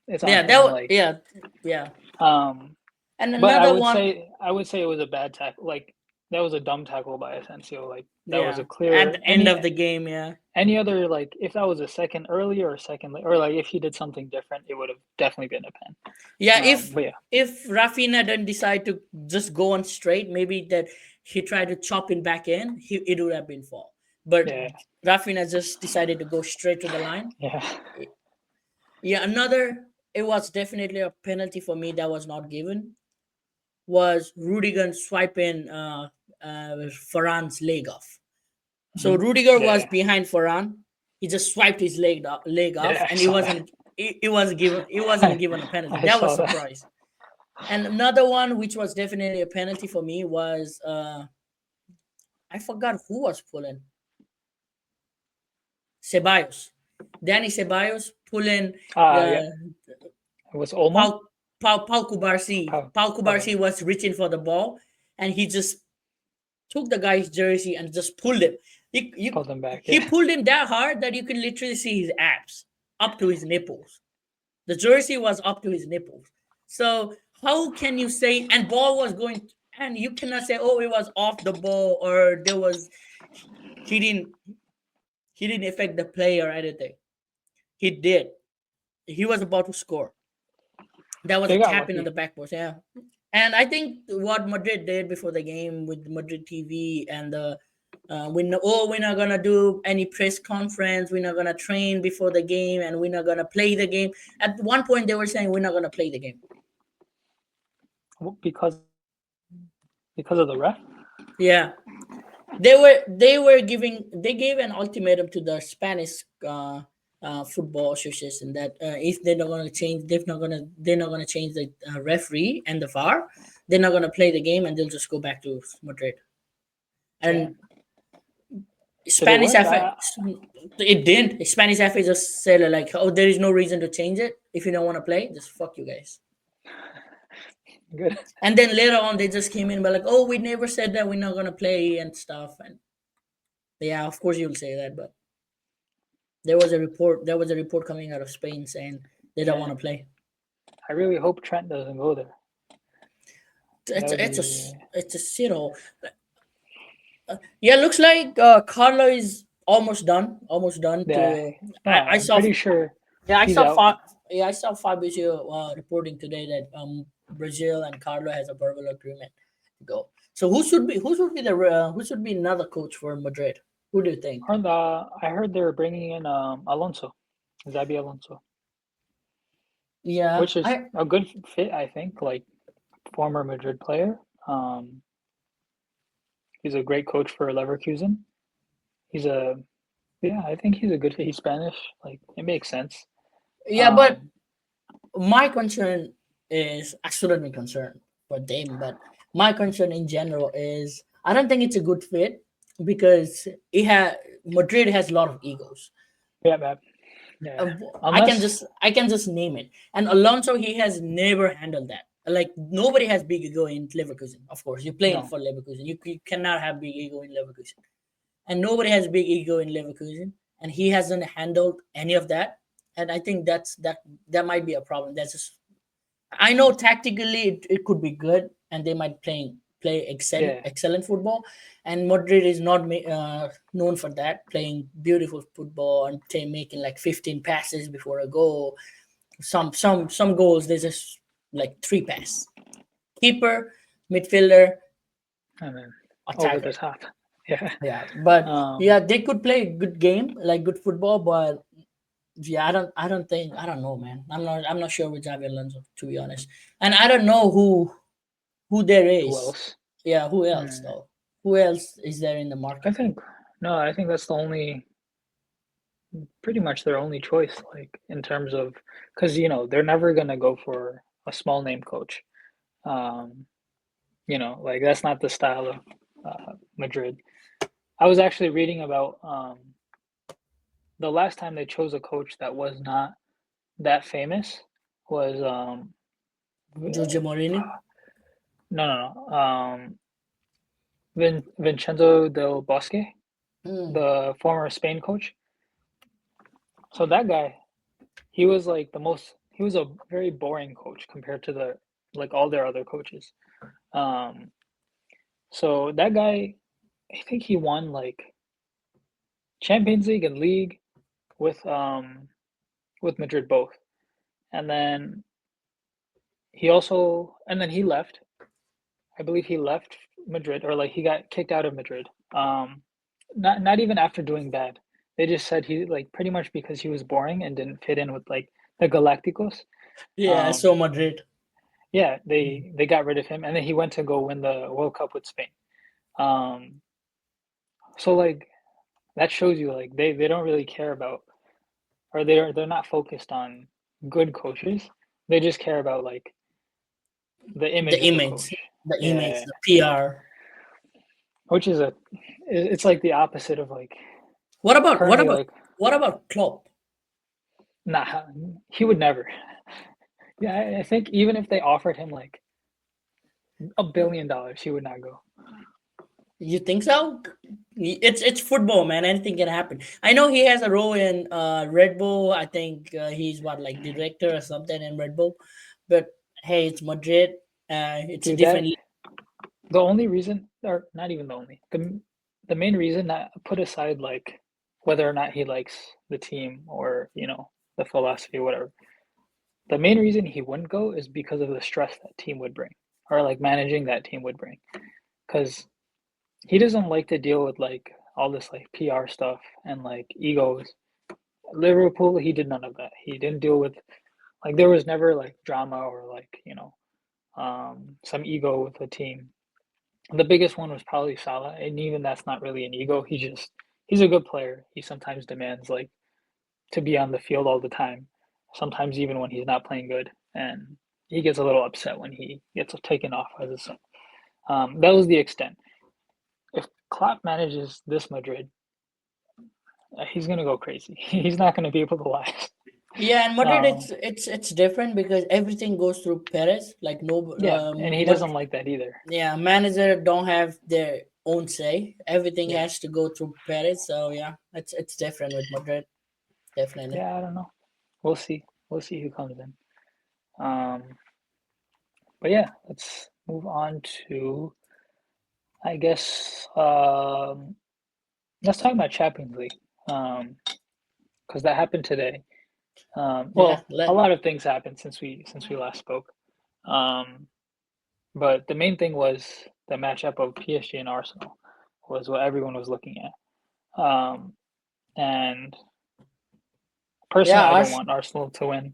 A: it's on
B: Yeah,
A: him. Like,
B: yeah, yeah.
A: um,
B: And
A: but
B: another one,
A: I would say it was a bad tackle. Like that was a dumb tackle by Asensio. Like that was
B: yeah,
A: a
B: at
A: clear
B: the end of the game, yeah.
A: any other, like if that was a second earlier or second or like if he did something different, it would have definitely been a pen.
B: Yeah, if
A: But yeah,
B: if Rafinha didn't decide to just go on straight, maybe that he tried to chop it back in, it would have been fall. But
A: yeah,
B: Rafinha just decided to go straight to the line.
A: yeah.
B: Yeah, another, it was definitely a penalty for me that was not given, was Rudiger swiping Ferran's leg off. So
A: Mhm.
B: Rudiger was
A: Yeah,
B: behind Ferran. He just swiped his leg off,
A: yeah. I
B: and it
A: saw that.
B: wasn't given a penalty.
A: I
B: That was
A: saw that.
B: surprise. And another one, which was definitely a penalty for me, was I forgot who was pulling. Ceballos, Danny Ceballos pulling
A: Yeah.
B: uh,
A: It was Olmo.
B: Pau Kubarsi.
A: How?
B: Pau
A: Okay,
B: Kubarsi was reaching for the ball, and he just took the guy's jersey and just pulled him.
A: pulled them back.
B: He
A: Yeah.
B: pulled him that hard that you could literally see his abs up to his nipples. The jersey was up to his nipples. So how can you say, and ball was going, and you cannot say, oh, it was off the ball, or there was, he didn't he didn't affect the play or anything. He did. He was about to score. That was a
A: They got
B: tapping on the
A: lucky.
B: backboard. Yeah. And I think what Madrid did before the game with Madrid TV and the we're not gonna do any press conference. We're not gonna train before the game, and we're not gonna play the game. At one point, they were saying we're not gonna play the game.
A: Because of the ref.
B: Yeah, they gave an ultimatum to the Spanish football association that if they're not gonna change the referee and the VAR, they're not gonna play the game, and they'll just go back to Madrid. And
A: Damn. Did it
B: Spanish
A: work?
B: FA, it didn't. Spanish FA just said like, oh, there is no reason to change it. If you don't want to play, just fuck you guys.
A: Good.
B: And then later on, they just came in and were like, oh, we never said that we're not gonna play and stuff. And yeah, of course you'll say that, but there was a report coming out of Spain saying they don't want
A: Man,
B: to play.
A: I really hope Trent doesn't go there. That
B: It's
A: would
B: a, it's a
A: be.
B: it's a zero. Yeah, looks like Carlo is almost done. Almost done.
A: Yeah.
B: To
A: No,
B: I
A: I'm
B: saw
A: pretty sure
B: yeah I
A: he's
B: saw
A: out.
B: I saw Fabrizio reporting today that Brazil and Carlo has a verbal agreement to go. So who should be another coach for Madrid? Who do you think?
A: I heard they're bringing in Alonso, Zabi Alonso,
B: Yeah,
A: which is a good fit, I think. Like former Madrid player. Um, he's a great coach for Leverkusen. He's a Yeah, I think he's a good fit. He's Spanish. Like it makes sense.
B: yeah, but
A: Um,
B: my concern is I shouldn't be concerned for them, but my concern in general is I don't think it's a good fit because Madrid has a lot of egos.
A: yeah, yeah.
B: Uh,
A: Unless
B: I can just name it. And Alonso, he has never handled that. Like nobody has big ego in Leverkusen. Of course, you're playing
A: no,
B: for Leverkusen. You cannot have big ego in Leverkusen, and nobody has big ego in Leverkusen, and he hasn't handled any of that. And I think that might be a problem. That's just I know tactically it could be good. and they might play
A: Yeah,
B: excellent football. And Madrid is not known for that, playing beautiful football and making like 15 passes before a goal. Some goals they just like three pass, keeper, midfielder,
A: and then over the
B: attacker.
A: top. Yeah.
B: Yeah, but
A: Um,
B: yeah, they could play good game, like good football, but yeah, I don't know, man. I'm not sure with Xavi Alonso, to be honest. And I don't know who there
A: who
B: is.
A: else?
B: Yeah, who else
A: Hmm.
B: though? Who else is there in the
A: I
B: market?
A: think no. I think that's the only, pretty much their only choice. Like in terms of, because they're never gonna go for a small name coach. Um, like that's not the style of Madrid. I was actually reading about the last time they chose a coach that was not that famous was
B: Jose Mourinho.
A: no, no, no. Vincenzo del Bosque,
B: Mm.
A: the former Spain coach. So that guy, he was like he was a very boring coach compared to all their other coaches. Um, so that guy, I think he won like Champions League and League with Madrid both. And then he left. I believe he left Madrid, or like he got kicked out of Madrid. Not even after doing bad. They just said he, like, pretty much because he was boring and didn't fit in with like the Galacticos.
B: Yeah, so
A: Um,
B: Madrid.
A: yeah,
B: Mm.
A: they got rid of him, and then he went to go win the World Cup with Spain. Um, so like that shows you like they don't really care about, or they're not focused on good coaches. They just care about like the
B: The
A: image of the
B: image,
A: coach.
B: the image,
A: Yeah,
B: the PR.
A: which is it's like the opposite of like
B: What about what
A: currently
B: about
A: like,
B: what about Klopp?
A: nah, he would never. Yeah, I think even if they offered him like $1 billion, he would not go.
B: You think so? It's football, man. Anything can happen. I know he has a role in Red Bull. I think he's what like director or something in Red Bull. But hey, it's Madrid. It's a
A: Dude,
B: different.
A: the only reason, or not even the only, the main reason, that put aside like whether or not he likes the team or the philosophy or whatever, the main reason he wouldn't go is because of the stress that team would bring, or like managing that team would bring, because he doesn't like to deal with like all this like PR stuff and like egos. Liverpool, he did none of that. He didn't deal with, like, there was never like drama or like some ego with the team. The biggest one was probably Salah, and even that's not really an ego. He's a good player. He sometimes demands like to be on the field all the time. Sometimes even when he's not playing good, and he gets a little upset when he gets taken off as a sub. That was the extent. If Klopp manages this Madrid, he's gonna go crazy. He's not gonna be able to last.
B: Yeah, and Madrid,
A: Um,
B: it's different because everything goes through Perez. Like no,
A: yeah, and he doesn't like that either.
B: yeah, manager don't have their own say. Everything
A: Yeah,
B: has to go through Perez. So yeah, it's different with Madrid, definitely.
A: yeah. I don't know. We'll see. We'll see who comes in. Um, but yeah, let's move on to, I guess, let's talk about Champions League, because that happened today.
B: Yeah,
A: Well, a lot of things happened since we last spoke. Um, but the main thing was the matchup of PSG and Arsenal was what everyone was looking at. And personally,
B: yeah,
A: I don't
B: Ars-
A: want Arsenal to win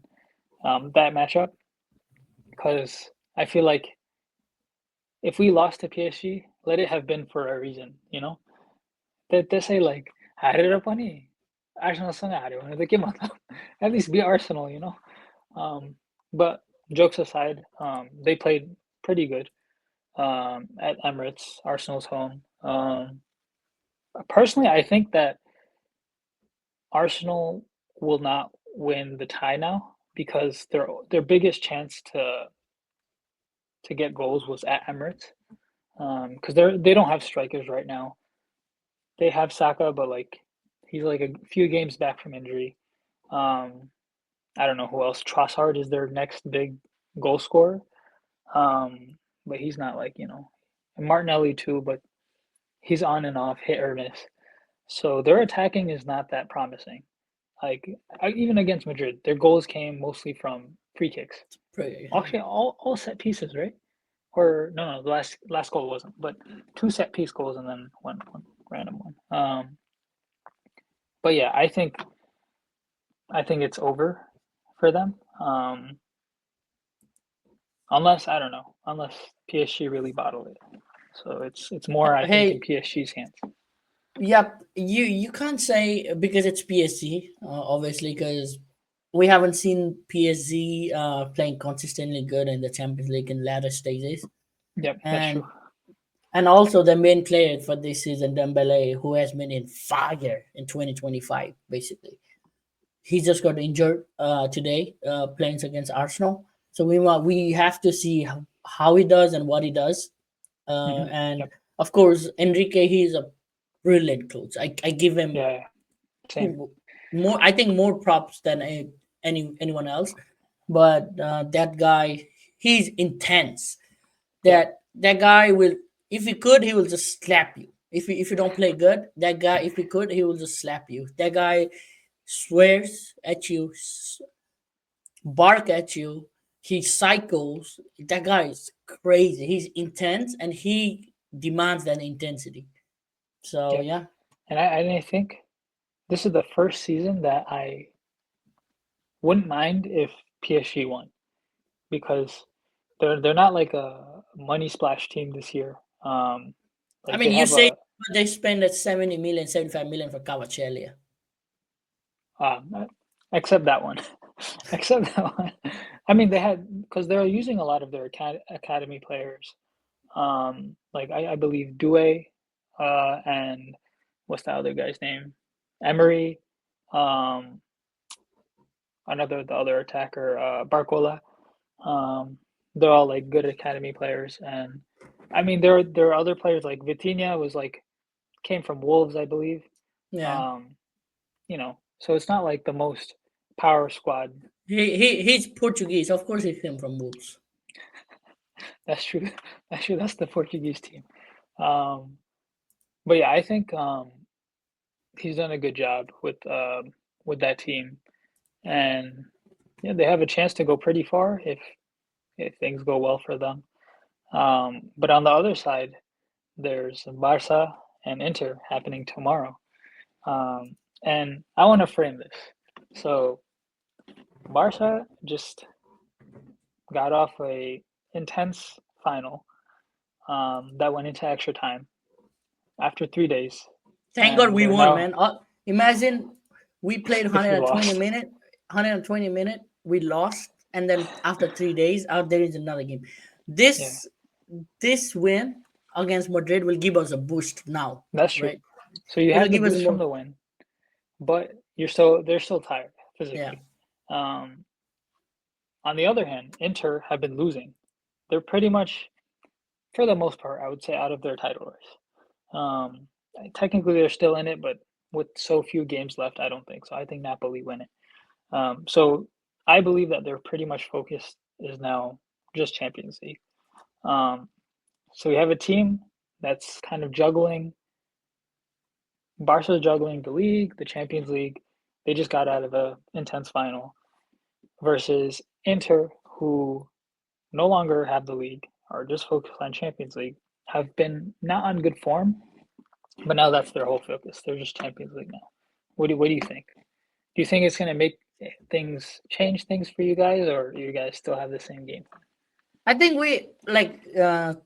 A: that matchup, because I feel like if we lost to PSG, let it have been for a reason. They say like 하르러 보니 Arsenal संग हार्यो भने त के मतलब? At least be Arsenal. But jokes aside, they played pretty good at Emirates, Arsenal's home. Personally, I think that Arsenal will not win the tie now, because their biggest chance to get goals was at Emirates, because they don't have strikers right now. They have Saka, but like he's like a few games back from injury. Um, I don't know who else. Trossard is their next big goal scorer. Um, but he's not like, and Martinelli too, but he's on and off, hit or miss. So their attacking is not that promising. Like even against Madrid, their goals came mostly from free kicks.
B: Pretty,
A: Actually, all set pieces, right? Or no, the last goal wasn't, but two set piece goals and then one random one. But yeah, I think it's over for them. Unless I don't know, unless PSG really bottle it. So it's more I think in
B: hey,
A: PSG's hands.
B: yep. You can't say because it's PSG, obviously, because we haven't seen PSG playing consistently good in the Champions League in latter stages,
A: Yep, that's true.
B: and also the main player for this season, Dembele, who has been in fire in 2025, basically. He just got injured today, playing against Arsenal. So we have to see how he does and what he does. And
A: Yep.
B: of course, Enrique, he's a brilliant coach. I give him
A: Yeah. Same.
B: more. I think more props than anyone else. But that guy, he's intense.
A: Yep.
B: That guy will, if he could, he will just slap you. If you don't play good, that guy, if he could, he will just slap you. That guy swears at you, bark at you. He cycles. That guy is crazy. He's intense and he demands that intensity. So
A: Yep.
B: yeah,
A: And I think this is the first season that I wouldn't mind if PSG won because they're not like a money splash team this year.
B: I
A: Like
B: mean,
A: they
B: you
A: have
B: say
A: a
B: they spend at 70 million, 75 million for Cavacelli.
A: uh, except that one, except that one. I mean, they had because they're using a lot of their academy players. Like I believe Due, and what's the other guy's name? Emery, um, the other attacker, Barcola. Um, they're all like good academy players, and I mean there are other players like Vitinha was like came from Wolves, I believe.
B: Yeah,
A: Um, so it's not like the most power squad.
B: he's Portuguese. Of course, he came from Wolves.
A: That's true. That's true. That's the Portuguese team. Um, but yeah, I think he's done a good job with that team, and yeah, they have a chance to go pretty far if things go well for them. But on the other side, there's Barca and Inter happening tomorrow. And I want to frame this. So Barca just got off a intense final that went into extra time after 3 days,
B: Thank God
A: and
B: we
A: they're
B: won,
A: now
B: man. Imagine we played
A: if you
B: 120
A: lost.
B: minute, 120 minute, we lost, and then after 3 days, out there is another game.
A: Yeah,
B: This this win against Madrid will give us a boost now,
A: that's true.
B: right?
A: So you
B: It'll
A: have the
B: give us
A: boost from
B: more.
A: the win, but they're still tired
B: Yeah,
A: physically. Um, on the other hand, Inter have been losing. They're pretty much, for the most part, I would say, out of their title race. Um, Technically, they're still in it, but with so few games left, I don't think so. I think Napoli win it. So I believe that their pretty much focus is now just Champions League. Um, so we have a team that's kind of juggling. Barca's juggling the league, the Champions League. They just got out of a intense final versus Inter, who no longer have the league, are just focused on Champions League, have been not on good form, but now that's their whole focus. They're just Champions League now. What do you think? Do you think it's going to make things change things for you guys, or you guys still have the same game?
B: I think we like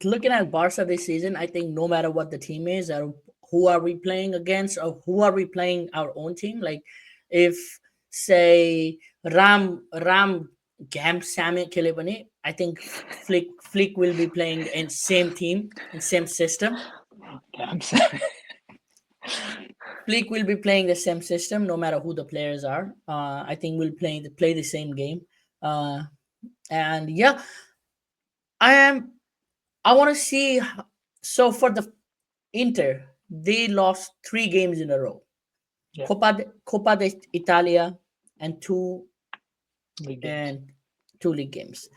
B: looking at Barca this season. I think no matter what the team is, or who are we playing against, or who are we playing our own team. Like if say Ram Gam Sammy Kilibani, I think Flick will be playing in same team and same system.
A: Yeah, I'm sorry.
B: Flick will be playing the same system no matter who the players are. I think we'll play the same game. Uh, and yeah, I am. I want to see. So for the Inter, they lost 3 games in a row.
A: Yeah,
B: Copa de Italia and two
A: league games.
B: and two league games.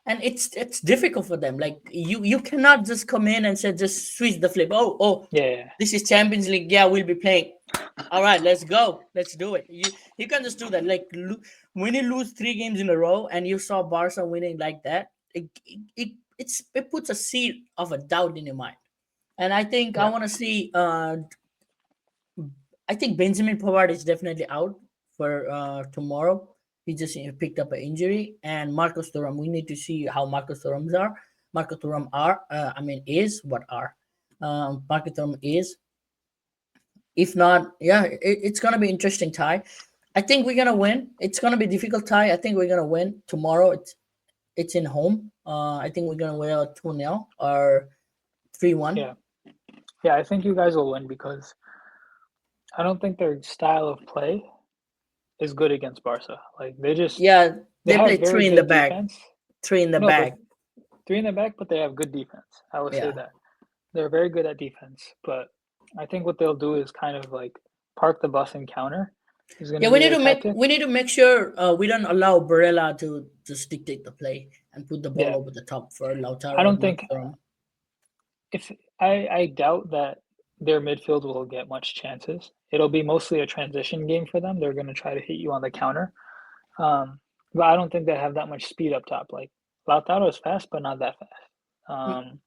B: and it's difficult for them. Like you cannot just come in and say just switch the flip. Oh,
A: Yeah,
B: this is Champions League. Yeah, we'll be playing. All right, let's go. Let's do it. You can just do that. Like when you lose 3 games in a row and you saw Barca winning like that, it puts a seed of a doubt in your mind. And I think I
A: yeah,
B: want to see. I think Benjamin Pavard is definitely out for tomorrow. He just picked up an injury, and Marcus Thuram. We need to see how Marcus Thuram's are. Marcus Thuram are. I mean, is what are. Marcus Thuram is. If not, yeah, it's gonna be interesting tie. I think we're gonna win. It's gonna be difficult tie. I think we're gonna win tomorrow. It's in home. I think we're gonna win 2-0 or 3-1.
A: yeah, yeah. I think you guys will win because I don't think their style of play is good against Barca. Like
B: Yeah,
A: they
B: they
A: have
B: play
A: very
B: three in the
A: good
B: back.
A: defense.
B: Three in the
A: No, but
B: back.
A: three in the back, but they have good defense. I will say
B: Yeah.
A: that. They're very good at defense, but I think what they'll do is kind of like park the bus and counter is going
B: Yeah,
A: to be their tactic.
B: we need to make sure we don't allow Barella to just dictate the play and put the ball
A: Yeah,
B: over the top for
A: I
B: Lautaro or
A: don't think
B: Markstrom.
A: if I doubt that their midfield will get much chances. It'll be mostly a transition game for them. They're going to try to hit you on the counter. Um, but I don't think they have that much speed up top. Like Lautaro is fast, but not that fast. Um,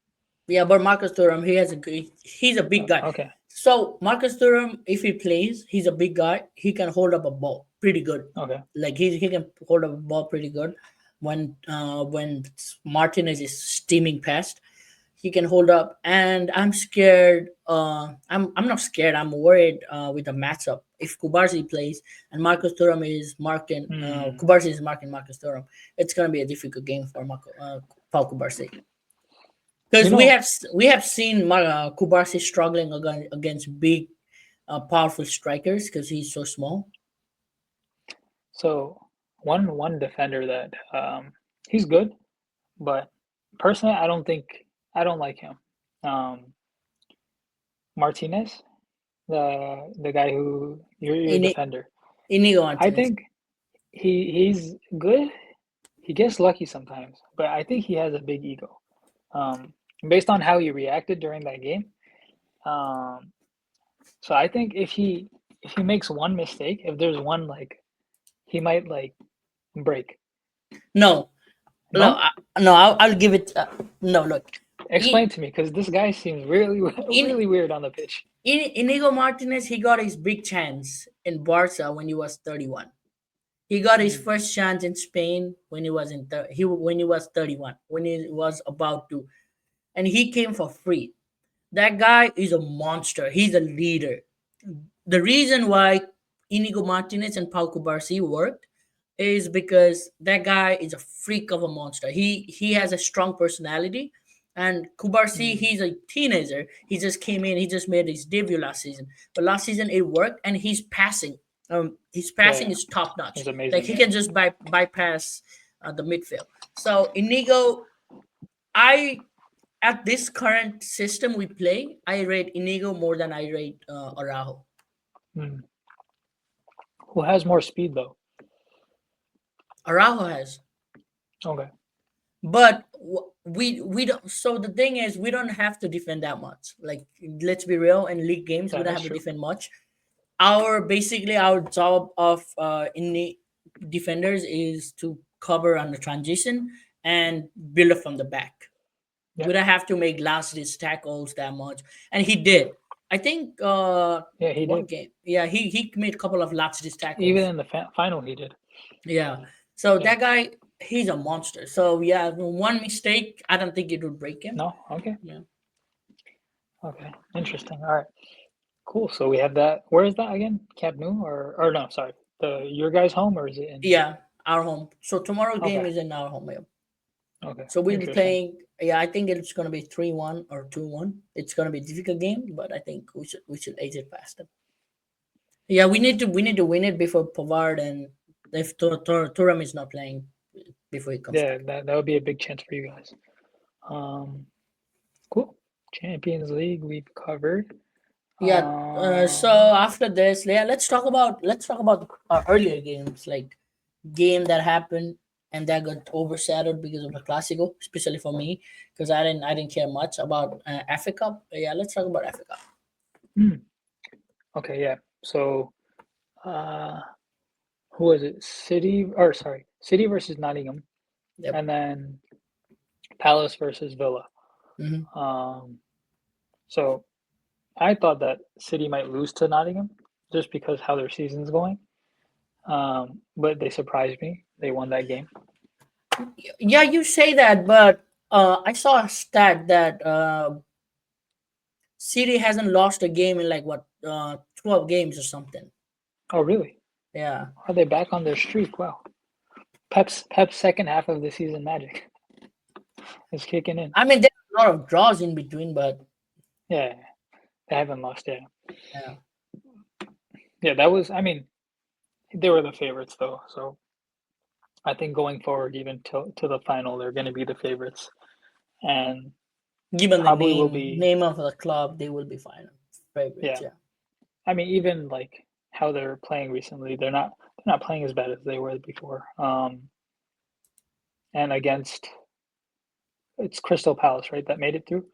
B: Yeah, but Marcus Thuram, he's a big guy.
A: okay,
B: So Marcus Thuram, if he plays, he's a big guy. He can hold up a ball pretty good.
A: okay.
B: Like he can hold up a ball pretty good. When Martinez is steaming past, he can hold up. And I'm scared. I'm not scared. I'm worried with the matchup. If Kubarsi plays and Marcus Thuram is marking,
A: Hmm.
B: Kubarsi is marking Marcus Thuram, it's gonna be a difficult game for Paul Kubarsi.
A: You
B: Because
A: know,
B: we have seen Kubarsi struggling against big, powerful strikers because he's so small.
A: so one defender that he's good, but personally, I don't like him. Um, Martinez, the guy who your
B: Ini,
A: defender.
B: Inigo
A: I
B: Martinez.
A: think he's good. He gets lucky sometimes, but I think he has a big ego. Um, Based on how he reacted during that game. Um, so I think if he makes one mistake, if there's one like he might like break.
B: No, no,
A: No?
B: no. I'll give it. No, look. In,
A: Explain to me because this guy seems really
B: in
A: really weird on the pitch.
B: Inigo Martinez, he got his big chance in Barca when he was 31. He got his
A: Mm,
B: first chance in Spain when he was when he was 31. When he was about to, and he came for free. That guy is a monster. He's a leader. The reason why Inigo Martinez and Pau Cubarsí worked is because that guy is a freak of a monster. He has a strong personality, and Cubarsí,
A: mm.
B: he's a teenager. He just came in. He just made his debut last season, but last season it worked, and he's passing. His
A: Yeah,
B: passing
A: yeah,
B: is top notch.
A: he's
B: Like
A: amazing.
B: he
A: Yeah.
B: can just bypass the midfield. So Inigo, I at this current system we play, I rate Inigo more than I rate Araujo.
A: Mm. Who has more speed though?
B: Araujo has,
A: Okay,
B: but we don't. So the thing is, we don't have to defend that much. Like let's be real, in league games, we
A: yeah,
B: don't
A: that's
B: have to
A: true.
B: defend much. Our job of in the defenders is to cover on the transition and build up from the back.
A: Yeah,
B: We don't have to make last ditch tackles that much, and he did. I think
A: yeah, he
B: one
A: did.
B: game, yeah, he made a couple of last ditch
A: Even
B: tackles.
A: in the final, he did.
B: Yeah, so
A: Yeah.
B: that guy, he's a monster. So yeah, one mistake, I don't think it would break him.
A: No. Okay.
B: Yeah,
A: Okay. Interesting. All right. Cool. So we have that. Where is that again? Camp Nou or no? Sorry. The your guys' home or is it in?
B: yeah, our home. So tomorrow game
A: Okay.
B: is in our home. Yeah.
A: Okay.
B: So we'll be
A: Interesting.
B: playing. Yeah, I think it's gonna be 3-1 or 2-1. It's gonna be a difficult game, but I think we should exit past them. Yeah, we need to win it before Pavard, and if Turam is not playing before he comes
A: Yeah,
B: back.
A: that would be a big chance for you guys. Um, cool. Champions League we've covered.
B: Yeah. So after this, yeah, let's talk about earlier games, like game that happened. and that got overshadowed because of the Clasico, especially for me, because I didn't care much about FA Cup. Yeah, let's talk about FA Cup.
A: Hmm. Okay, yeah. So, uh, who was it? City versus Nottingham,
B: Yep.
A: and then Palace versus Villa.
B: Hmm.
A: Um, so I thought that City might lose to Nottingham just because how their season's going. But they surprised me. They won that game.
B: Yeah, you say that, but I saw a stat that City hasn't lost a game in like what 12 games or something.
A: Oh, really?
B: Yeah,
A: Are they back on their streak? Wow. Pep's second half of the season magic is kicking in.
B: I mean there's a lot of draws in between, but
A: Yeah, they haven't lost yet.
B: yeah,
A: Yeah, that was. I mean, they were the favorites though, so I think going forward, even to the final, they're going to be the favorites, and
B: given the
A: probably will
B: name
A: be.
B: name of the club, they will be final favorites.
A: Yeah,
B: Yeah,
A: I mean, even like how they're playing recently, they're not playing as bad as they were before. And against it's Crystal Palace, right? That made it through.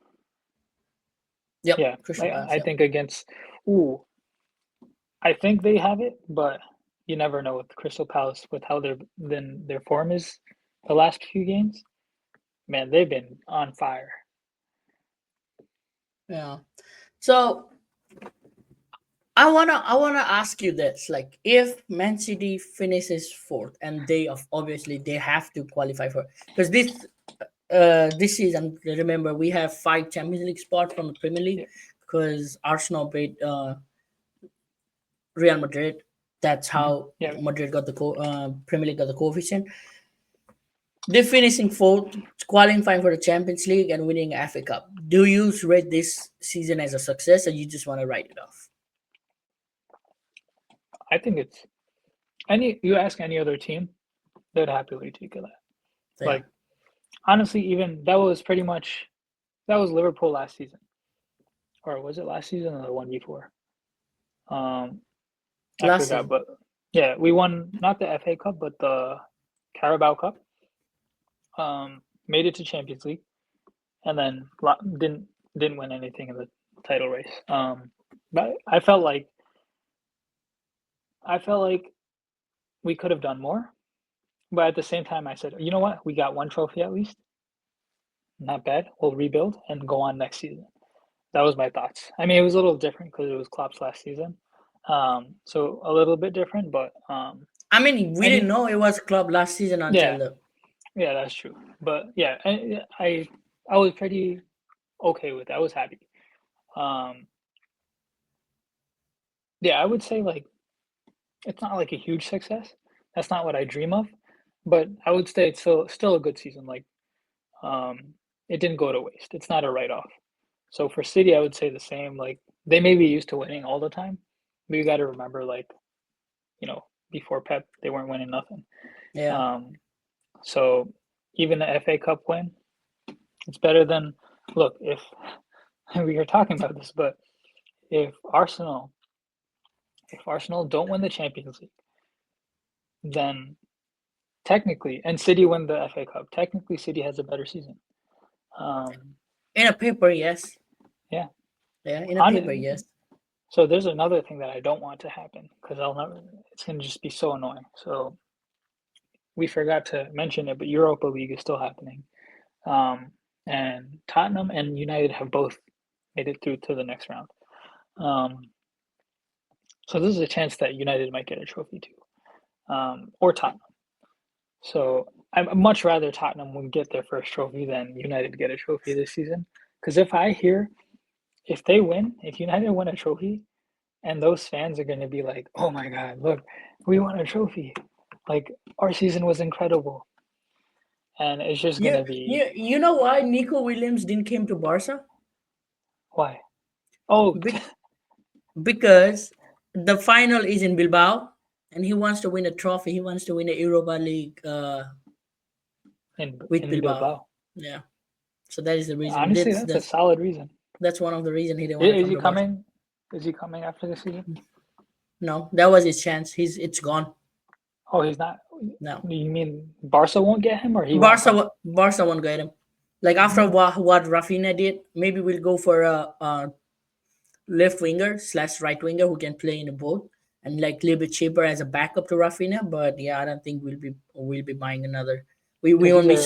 B: yep,
A: Yeah,
B: Crystal Palace.
A: I
B: Yep.
A: think against. Ooh, I think they have it, but you never know with Crystal Palace with how their form is the last few games. Man, they've been on fire.
B: Yeah. So I wanna ask you this: like, if Man City finishes fourth, and obviously they have to qualify for, because this season, remember, we have 5 Champions League spots from the Premier League
A: Yeah.
B: because Arsenal beat Real Madrid. That's
A: Mhm.
B: how
A: Yeah,
B: Madrid got the Premier League got the coefficient. They're finishing fourth, qualifying for the Champions League and winning FA Cup. Do you rate this season as a success, or you just want to write it off?
A: I think it's any you ask any other team, they'd happily take that.
B: Yeah.
A: Like honestly, even that was Liverpool last season, or was it last season or the one before? Um, I
B: Last
A: forgot,
B: season.
A: but yeah, we won not the FA Cup, but the Carabao Cup. Made it to Champions League, and then didn't win anything in the title race. But I felt like we could have done more. But at the same time, I said, you know what? We got one trophy at least. Not bad. We'll rebuild and go on next season. That was my thoughts. I mean, it was a little different because it was Klopp's last season, so a little bit different. But
B: I mean, we didn't
A: any
B: know it was a club last season until
A: yeah, yeah, that's true. But yeah, I was pretty okay with it. I was happy. Um, yeah, I would say like it's not like a huge success. That's not what I dream of, but I would say it's still a good season. Like it didn't go to waste. It's not a write off. So for City, I would say the same. Like they may be used to winning all the time, but you got to remember, like you know, before Pep, they weren't winning nothing.
B: yeah.
A: Um, so even the FA Cup win, it's better than look if we were talking about this, but if Arsenal don't win the Champions League, then technically, and City win the FA Cup, technically City has a better season. Um,
B: In a paper, yes.
A: yeah,
B: Yeah, in a paper,
A: on
B: yes.
A: so there's another thing that I don't want to happen because I'll never. It's gonna just be so annoying. So we forgot to mention it, but Europa League is still happening. Um, and Tottenham and United have both made it through to the next round. Um, so this is a chance that United might get a trophy too, or Tottenham. So I'd much rather Tottenham would get their first trophy than United get a trophy this season. Because if United win a trophy, and those fans are going to be like, "Oh my God, look, we won a trophy! Like our season was incredible," and it's just going
B: You,
A: to be
B: you know why Nico Williams didn't came to Barca?
A: why? Oh,
B: Be- because the final is in Bilbao, and he wants to win a trophy. He wants to win a Europa League with
A: in
B: Bilbao.
A: Bilbao.
B: Yeah, so that is the reason.
A: Honestly, that's a solid reason.
B: That's one of the reason he didn't want to
A: Is
B: come
A: he
B: to Barca.
A: coming? Is he coming after the season?
B: No, that was his chance. It's gone.
A: Oh, he's not.
B: No,
A: You mean Barca won't get him, or he won't come?
B: Barca won't get him. Like after
A: Mm,
B: what Rafinha did, maybe we'll go for a left winger slash right winger who can play in a both and like a little bit cheaper as a backup to Rafinha. But yeah, I don't think we'll be buying another. We
A: so he's
B: only
A: a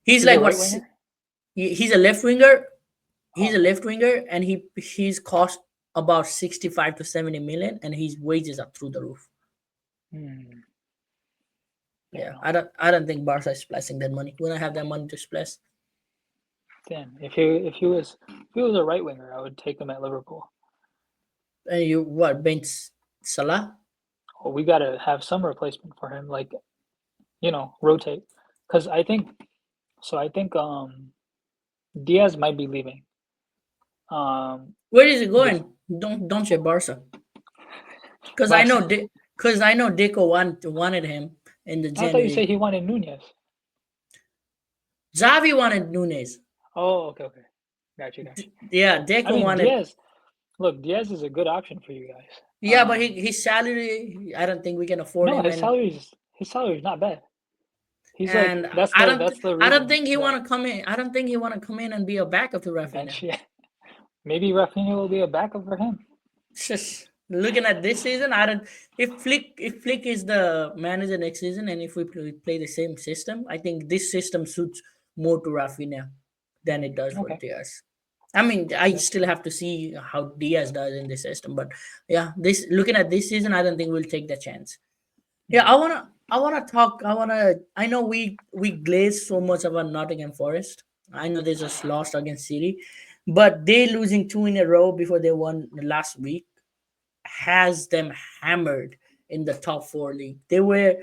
B: he's
A: he's a
B: like
A: right
B: what's
A: winger.
B: he's a left winger.
A: Oh,
B: He's a
A: okay.
B: left winger, and he's cost about 65 to 70 million, and his wages are through the roof.
A: Hmm, fair
B: Yeah,
A: enough.
B: I don't think Barca is splashing that money. We don't have that money to splash.
A: Damn. If he was a right winger, I would take him at Liverpool.
B: And you what bench Salah?
A: Well, we gotta have some replacement for him, like rotate. Because I think Diaz might be leaving. Um,
B: Where is he
A: this
B: going? Don't say Barca. Because I
A: Barca.
B: know because I know Deco wanted him in the
A: I thought you said
B: January.
A: he wanted Nunez.
B: Xavi wanted Nunes.
A: Oh, okay, okay. Got you.
B: Yeah,
A: I
B: Deco
A: mean,
B: wanted.
A: Diaz. Look, Diaz is a good option for you guys.
B: Yeah, but his salary, I don't think we can afford
A: No,
B: him,
A: his salary's not bad. He's like
B: and
A: that's
B: I
A: the
B: don't
A: that's the
B: I don't
A: reason
B: think he
A: that
B: want to come in. I don't think he want to come in and be a backup to Rafinha.
A: bench. Yeah, maybe Rafinha will be a backup for him.
B: Just looking at this season, I don't. If Flick is the manager next season, and if we play the same system, I think this system suits more to Rafinha than it does for
A: Okay,
B: Diaz. I mean, I
A: that's
B: still
A: fair.
B: have to see how Diaz does in this system, but yeah, this looking at this season, I don't think we'll take the chance. Yeah,
A: Mm.
B: I wanna talk. I know we glaze so much about Nottingham Forest. I know they just lost against City, but they losing two in a row before they won last week has them hammered in the top four league. They were.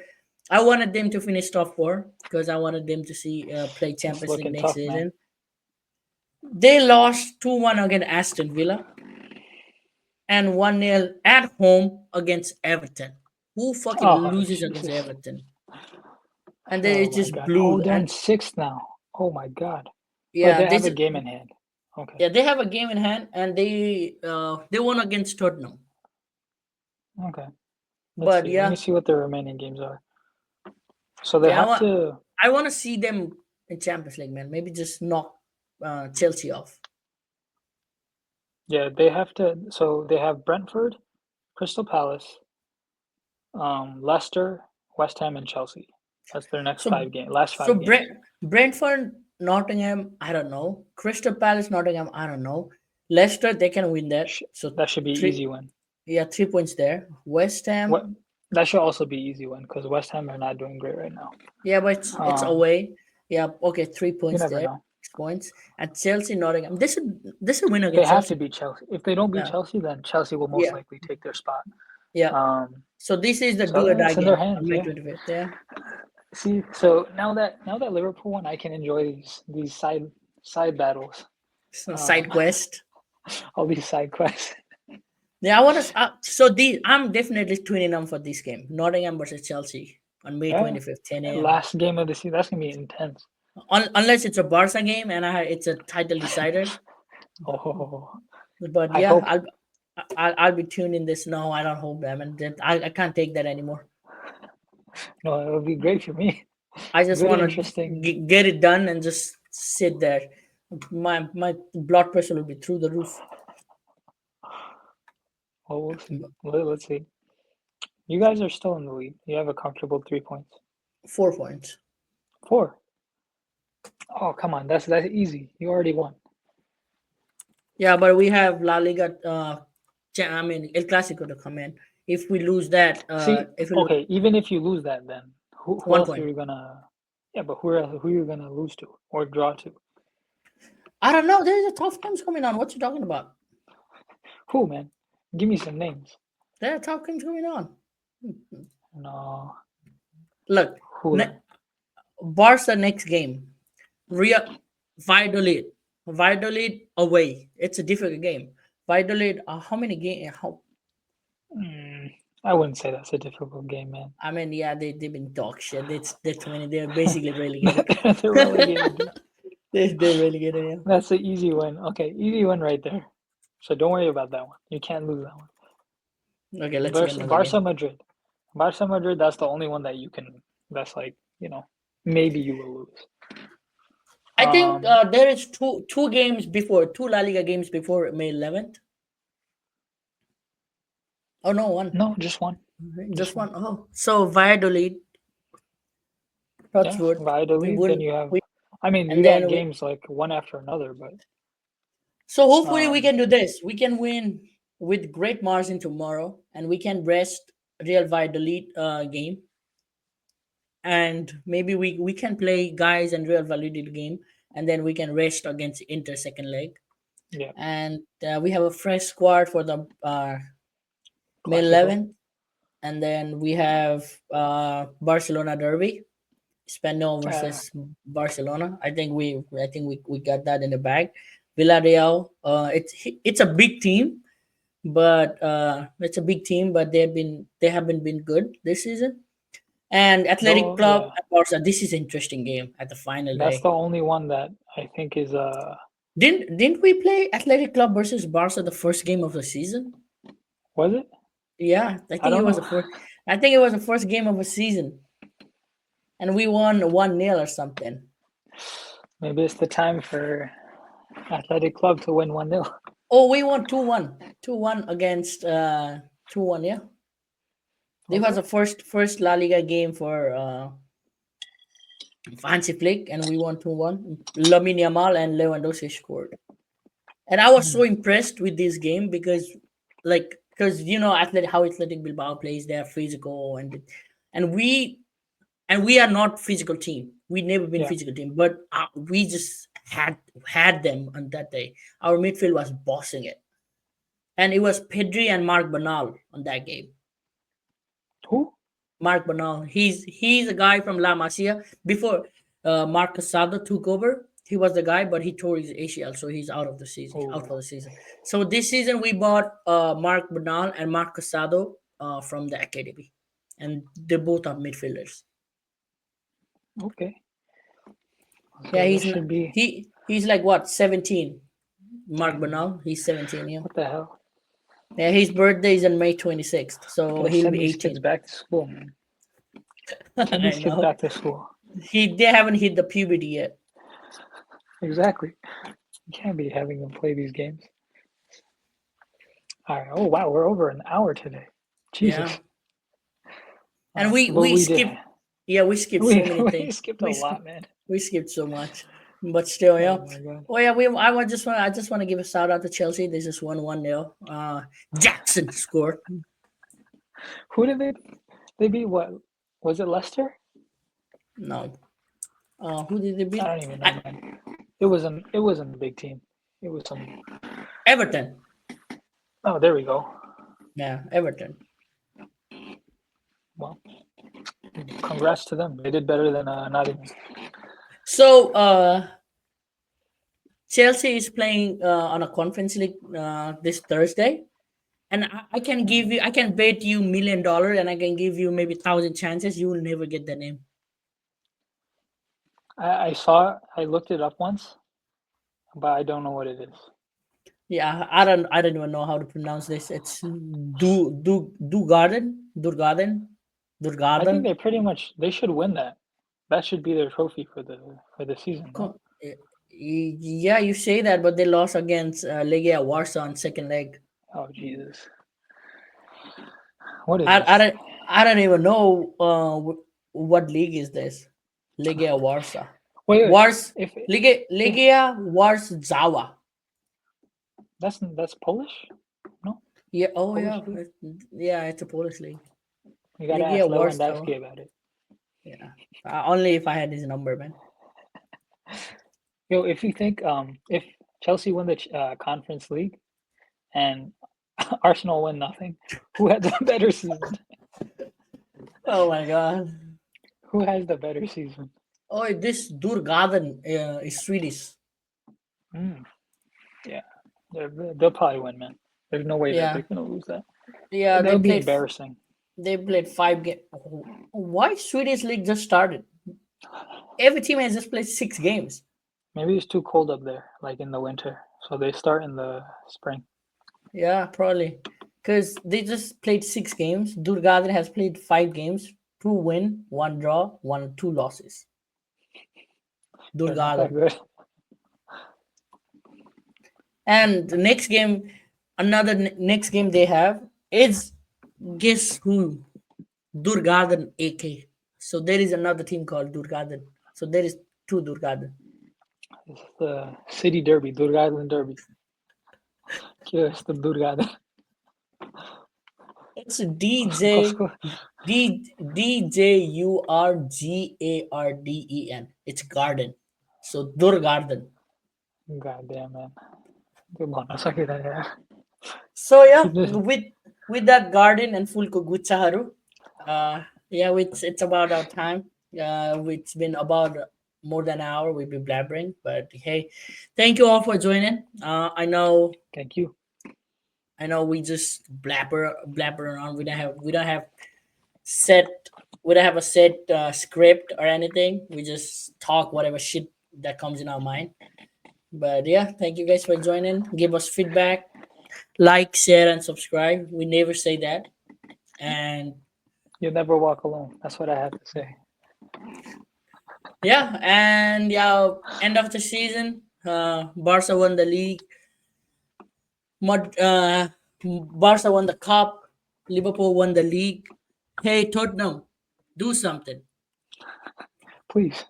B: I wanted them to finish top four because I wanted them to see play
A: It's
B: Champions League
A: looking
B: next
A: tough, man.
B: season. They lost 2-1 against Aston Villa and 1-0 at home against Everton. Who fucking
A: Oh
B: loses against
A: Jesus!
B: Everton? And they
A: Oh my
B: just
A: God! Oh,
B: blew.
A: they're in
B: And
A: sixth now. Oh my God! But
B: yeah,
A: they have a game in hand. Okay,
B: they have a game in hand, and they won against Tottenham.
A: okay. Let's
B: But
A: see. Let me
B: yeah,
A: see what the remaining games are. So they
B: yeah,
A: have to.
B: I want to see them in Champions League, man. Maybe just knock Chelsea off.
A: Yeah, they have to. So they have Brentford, Crystal Palace, Leicester, West Ham, and Chelsea. That's their next
B: So
A: last
B: so
A: 5 games.
B: Brentford, Nottingham, I don't know. Crystal Palace, Nottingham, I don't know. Leicester, they can win that. So
A: That should be
B: three,
A: easy win.
B: yeah, 3 points there. West
A: What
B: Ham,
A: that should also be easy win because West Ham are not doing great right now.
B: yeah, but it's
A: Um,
B: away. Yeah, okay, three
A: you
B: points
A: never
B: there.
A: know.
B: 6 points. And Chelsea, Nottingham. This should win
A: They
B: against
A: have
B: Chelsea.
A: to beat Chelsea. If they don't beat
B: Yeah,
A: Chelsea, then Chelsea will most
B: yeah,
A: likely take their spot.
B: yeah.
A: Um,
B: So this is the do or
A: so
B: die
A: it's in their
B: game on
A: hands.
B: May
A: Yeah.
B: 25th. Yeah.
A: See, so now that Liverpool won, I can enjoy these side battles.
B: So
A: Um,
B: side quest.
A: all these side quests.
B: Yeah, I want to. So I'm definitely tuning in for this game, Nottingham versus Chelsea on May
A: Yeah.
B: 25th, 10 a.m.
A: Last game of the season. That's gonna be intense.
B: Unless it's a Barca game and it's a title decider.
A: Oh,
B: But
A: I
B: yeah,
A: hope.
B: I'll be tuning this. No, I don't hope that, man. I can't take that anymore.
A: No, it would be great for me.
B: I just
A: Good,
B: want to
A: interesting.
B: get it done and just sit there. My blood pressure will be through the roof.
A: Well, we'll see. Let's see. You guys are still in the lead. You have a comfortable 3 points.
B: 4 points.
A: Four. Oh, come on. That's easy. You already won.
B: Yeah, but we have La Liga. I mean El Clasico to come in. If we lose that,
A: See,
B: if we lose
A: okay, even if you lose that, then who
B: one
A: else are
B: point,
A: you gonna? Yeah, but who are you gonna lose to or draw to?
B: I don't know. There's a tough games coming on. What you talking about?
A: Who, man? Give me some names.
B: There are tough games going on.
A: No,
B: Look,
A: who?
B: Barca next game. Real Valladolid. Valladolid away. It's a difficult game. Valladolid. How many game? How?
A: Mm, I wouldn't say that's a difficult game, man.
B: I mean, yeah, they've been dog shit. That's too many. They're basically relegated.
A: They're relegated, dude.
B: They're relegated. Yeah.
A: That's an easy win. Okay, easy win right there. So don't worry about that one. You can't lose that one.
B: Okay, let's see another game.
A: Barca Madrid. Barca Madrid, that's the only one that you can. That's like maybe you will lose.
B: I think
A: Um,
B: there is two games before, two La Liga games before May 11th. Oh no, one.
A: no, just one, just
B: Just
A: one.
B: one. Oh, so Valladolid,
A: Yeah,
B: Touchwood, we
A: Valladolid. Then
B: will
A: you have.
B: we
A: I mean, you
B: and
A: got
B: then we.
A: games like one after another, but
B: So hopefully we
A: um,
B: can do this. We can win with great margin tomorrow, and we can rest Real Valladolid game, and maybe we can play guys and Real Valladolid game, and then we can rest against Inter second leg,
A: yeah,
B: and we have a fresh squad for the May
A: Classico.
B: 11th, and then we have Barcelona derby, Espanyol
A: Uh,
B: versus Barcelona. I think we got that in the bag. Villarreal, it's a big team, but they haven't been good this season. And Athletic
A: though,
B: Club
A: yeah,
B: and Barca. This is interesting game at the final
A: that's the
B: day.
A: only one that I think is
B: Didn't we play Athletic Club versus Barca the first game of the season?
A: was it?
B: Yeah, I
A: I
B: think it
A: don't
B: was
A: know.
B: the first. I think it was the first game of the season, and we won 1-0 or something.
A: Maybe it's the time for Athletic Club to win 1-0.
B: Oh, we won 2-1. 2-1 against 2-1. Yeah, this was
A: Okay.
B: the first La Liga game for Fancy Flick, and we won 2-1. Lamine Yamal and Lewandowski scored. And I was so
A: Hmm.
B: impressed with this game because how Athletic Bilbao plays, they are physical, and we are not physical team. We never been
A: Yeah.
B: physical team, but we just had them on that day. Our midfield was bossing it, and it was Pedri and Mark Banal on that game.
A: Who?
B: Mark Banal, he's a guy from La Masia. Before Mark Casado took over, he was the guy, but he tore his ACL, so he's out of the season, out
A: Oh,
B: for the season. So this season we bought Mark Banal and Mark Casado from the academy, and they both are midfielders.
A: okay.
B: Yeah,
A: So this should be
B: he's like what 17. Mark
A: damn.
B: Banal, he's 17. Yeah,
A: What the hell?
B: yeah. His birthday is on May 26th, so
A: Gotta
B: he'll
A: send
B: be
A: these kids
B: 18.
A: back to school, man. Send
B: I
A: these kids
B: know
A: back to school.
B: they haven't hit the puberty yet.
A: Exactly. You can't be having them play these games. All right. Oh wow, we're over an hour today.
B: Yeah,
A: Jesus.
B: and we
A: But
B: we
A: we did.
B: skipped. Yeah, we skipped so
A: We
B: many
A: we
B: things.
A: skipped a
B: We
A: lot,
B: skipped
A: man.
B: we skipped so much, but still, yeah.
A: Oh my god.
B: Oh yeah, I just want to give a shout out to Chelsea. They just won 1-0. Jackson scored.
A: Who did they beat? What was it? Leicester?
B: No, who did they
A: I
B: beat?
A: don't even know, man. It wasn't a big team. It was some.
B: Everton.
A: Oh, there we go.
B: Yeah, Everton.
A: Well, congrats to them. They did better than Nottingham.
B: So Chelsea is playing on a conference league this Thursday, and I can give
A: Mm.
B: you, I can bet you $1 million, and I can give you maybe 1,000 chances you will never get the name.
A: I saw. I looked it up once, but I don't know what it is.
B: Yeah, I don't even know how to pronounce this. It's Durgarden,
A: I think
B: Durgarden.
A: they pretty much they should win that. That should be their trophy for the season. No.
B: Yeah, you say that, but they lost against Legia Warsaw on second leg.
A: Oh Jesus. What is
B: I, I
A: this?
B: don't I don't even know what league is this. Legia Warsaw.
A: Wait.
B: Wars
A: If if
B: Legia Warsaw.
A: that's Polish? No,
B: Yeah. Oh
A: Polish
B: yeah.
A: league.
B: Yeah, it's a Polish league.
A: You gotta
B: Legia
A: ask
B: Warsaw.
A: Lewandowski about it.
B: Yeah. Only if I had his number, man.
A: Yo, if you think if Chelsea win the Conference League and Arsenal win nothing, who has a better season?
B: Oh my god.
A: Who has the better season?
B: Oh, this Durgaden is Swedish.
A: Mm, yeah, they'll probably win, man. There's no way that they're
B: Yeah,
A: gonna lose that.
B: yeah.
A: That would be embarrassing.
B: They played 5 games. Why Swedish league just started? Every team has just played 6 games.
A: Maybe it's too cold up there, like in the winter, so they start in the spring.
B: Yeah, probably because they just played 6 games. Durgadan has played 5 games, 2 win, 1 draw, 2 losses.
A: They're not that
B: Durgadan.
A: good.
B: And the next game, next game they have is, guess who? Durgadan AK. So there is another team called Durgadan. So there is 2 Durgadan.
A: It's the city derby, Durgadan derby. Yes, the Durgadan.
B: It's DJ
A: Costco.
B: DJURGARDEN. It's garden. So Durgarden.
A: Goddamn man. तो भन्न सकिँदैन यार
B: So yeah,
A: किन
B: with that garden and full guchaharu, yeah, it's about our time. It's been about more than an hour. We've been blabbering, but hey, thank you all for joining.
A: Thank you.
B: I know we just blabber around. We don't have set we don't have a set script or anything. We just talk whatever shit that comes in our mind. But yeah, thank you guys for joining. Give us feedback, like, share, and subscribe. We never say that. And
A: You never walk alone. That's what I have to say.
B: yeah, and yeah, end of the season, Barca won the league. Mud, Barca won the cup. Liverpool won the league. Hey, Tottenham, do something.
A: Please.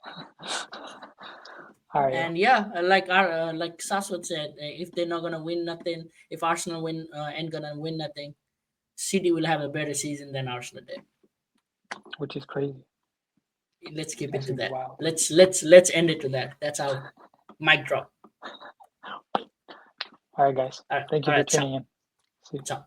A: All right, yo.
B: And yeah, like Saswot said, if they're not gonna win nothing, if Arsenal ain't gonna win nothing, City will have a better season than Arsenal did.
A: Which is crazy.
B: Let's keep it
A: That's
B: to
A: gonna be
B: that.
A: wild.
B: Let's end it to that. That's our mic drop.
A: All right, guys.
B: All right,
A: Thank
B: all
A: you for
B: right, ciao,
A: tuning in. See you.
B: ciao.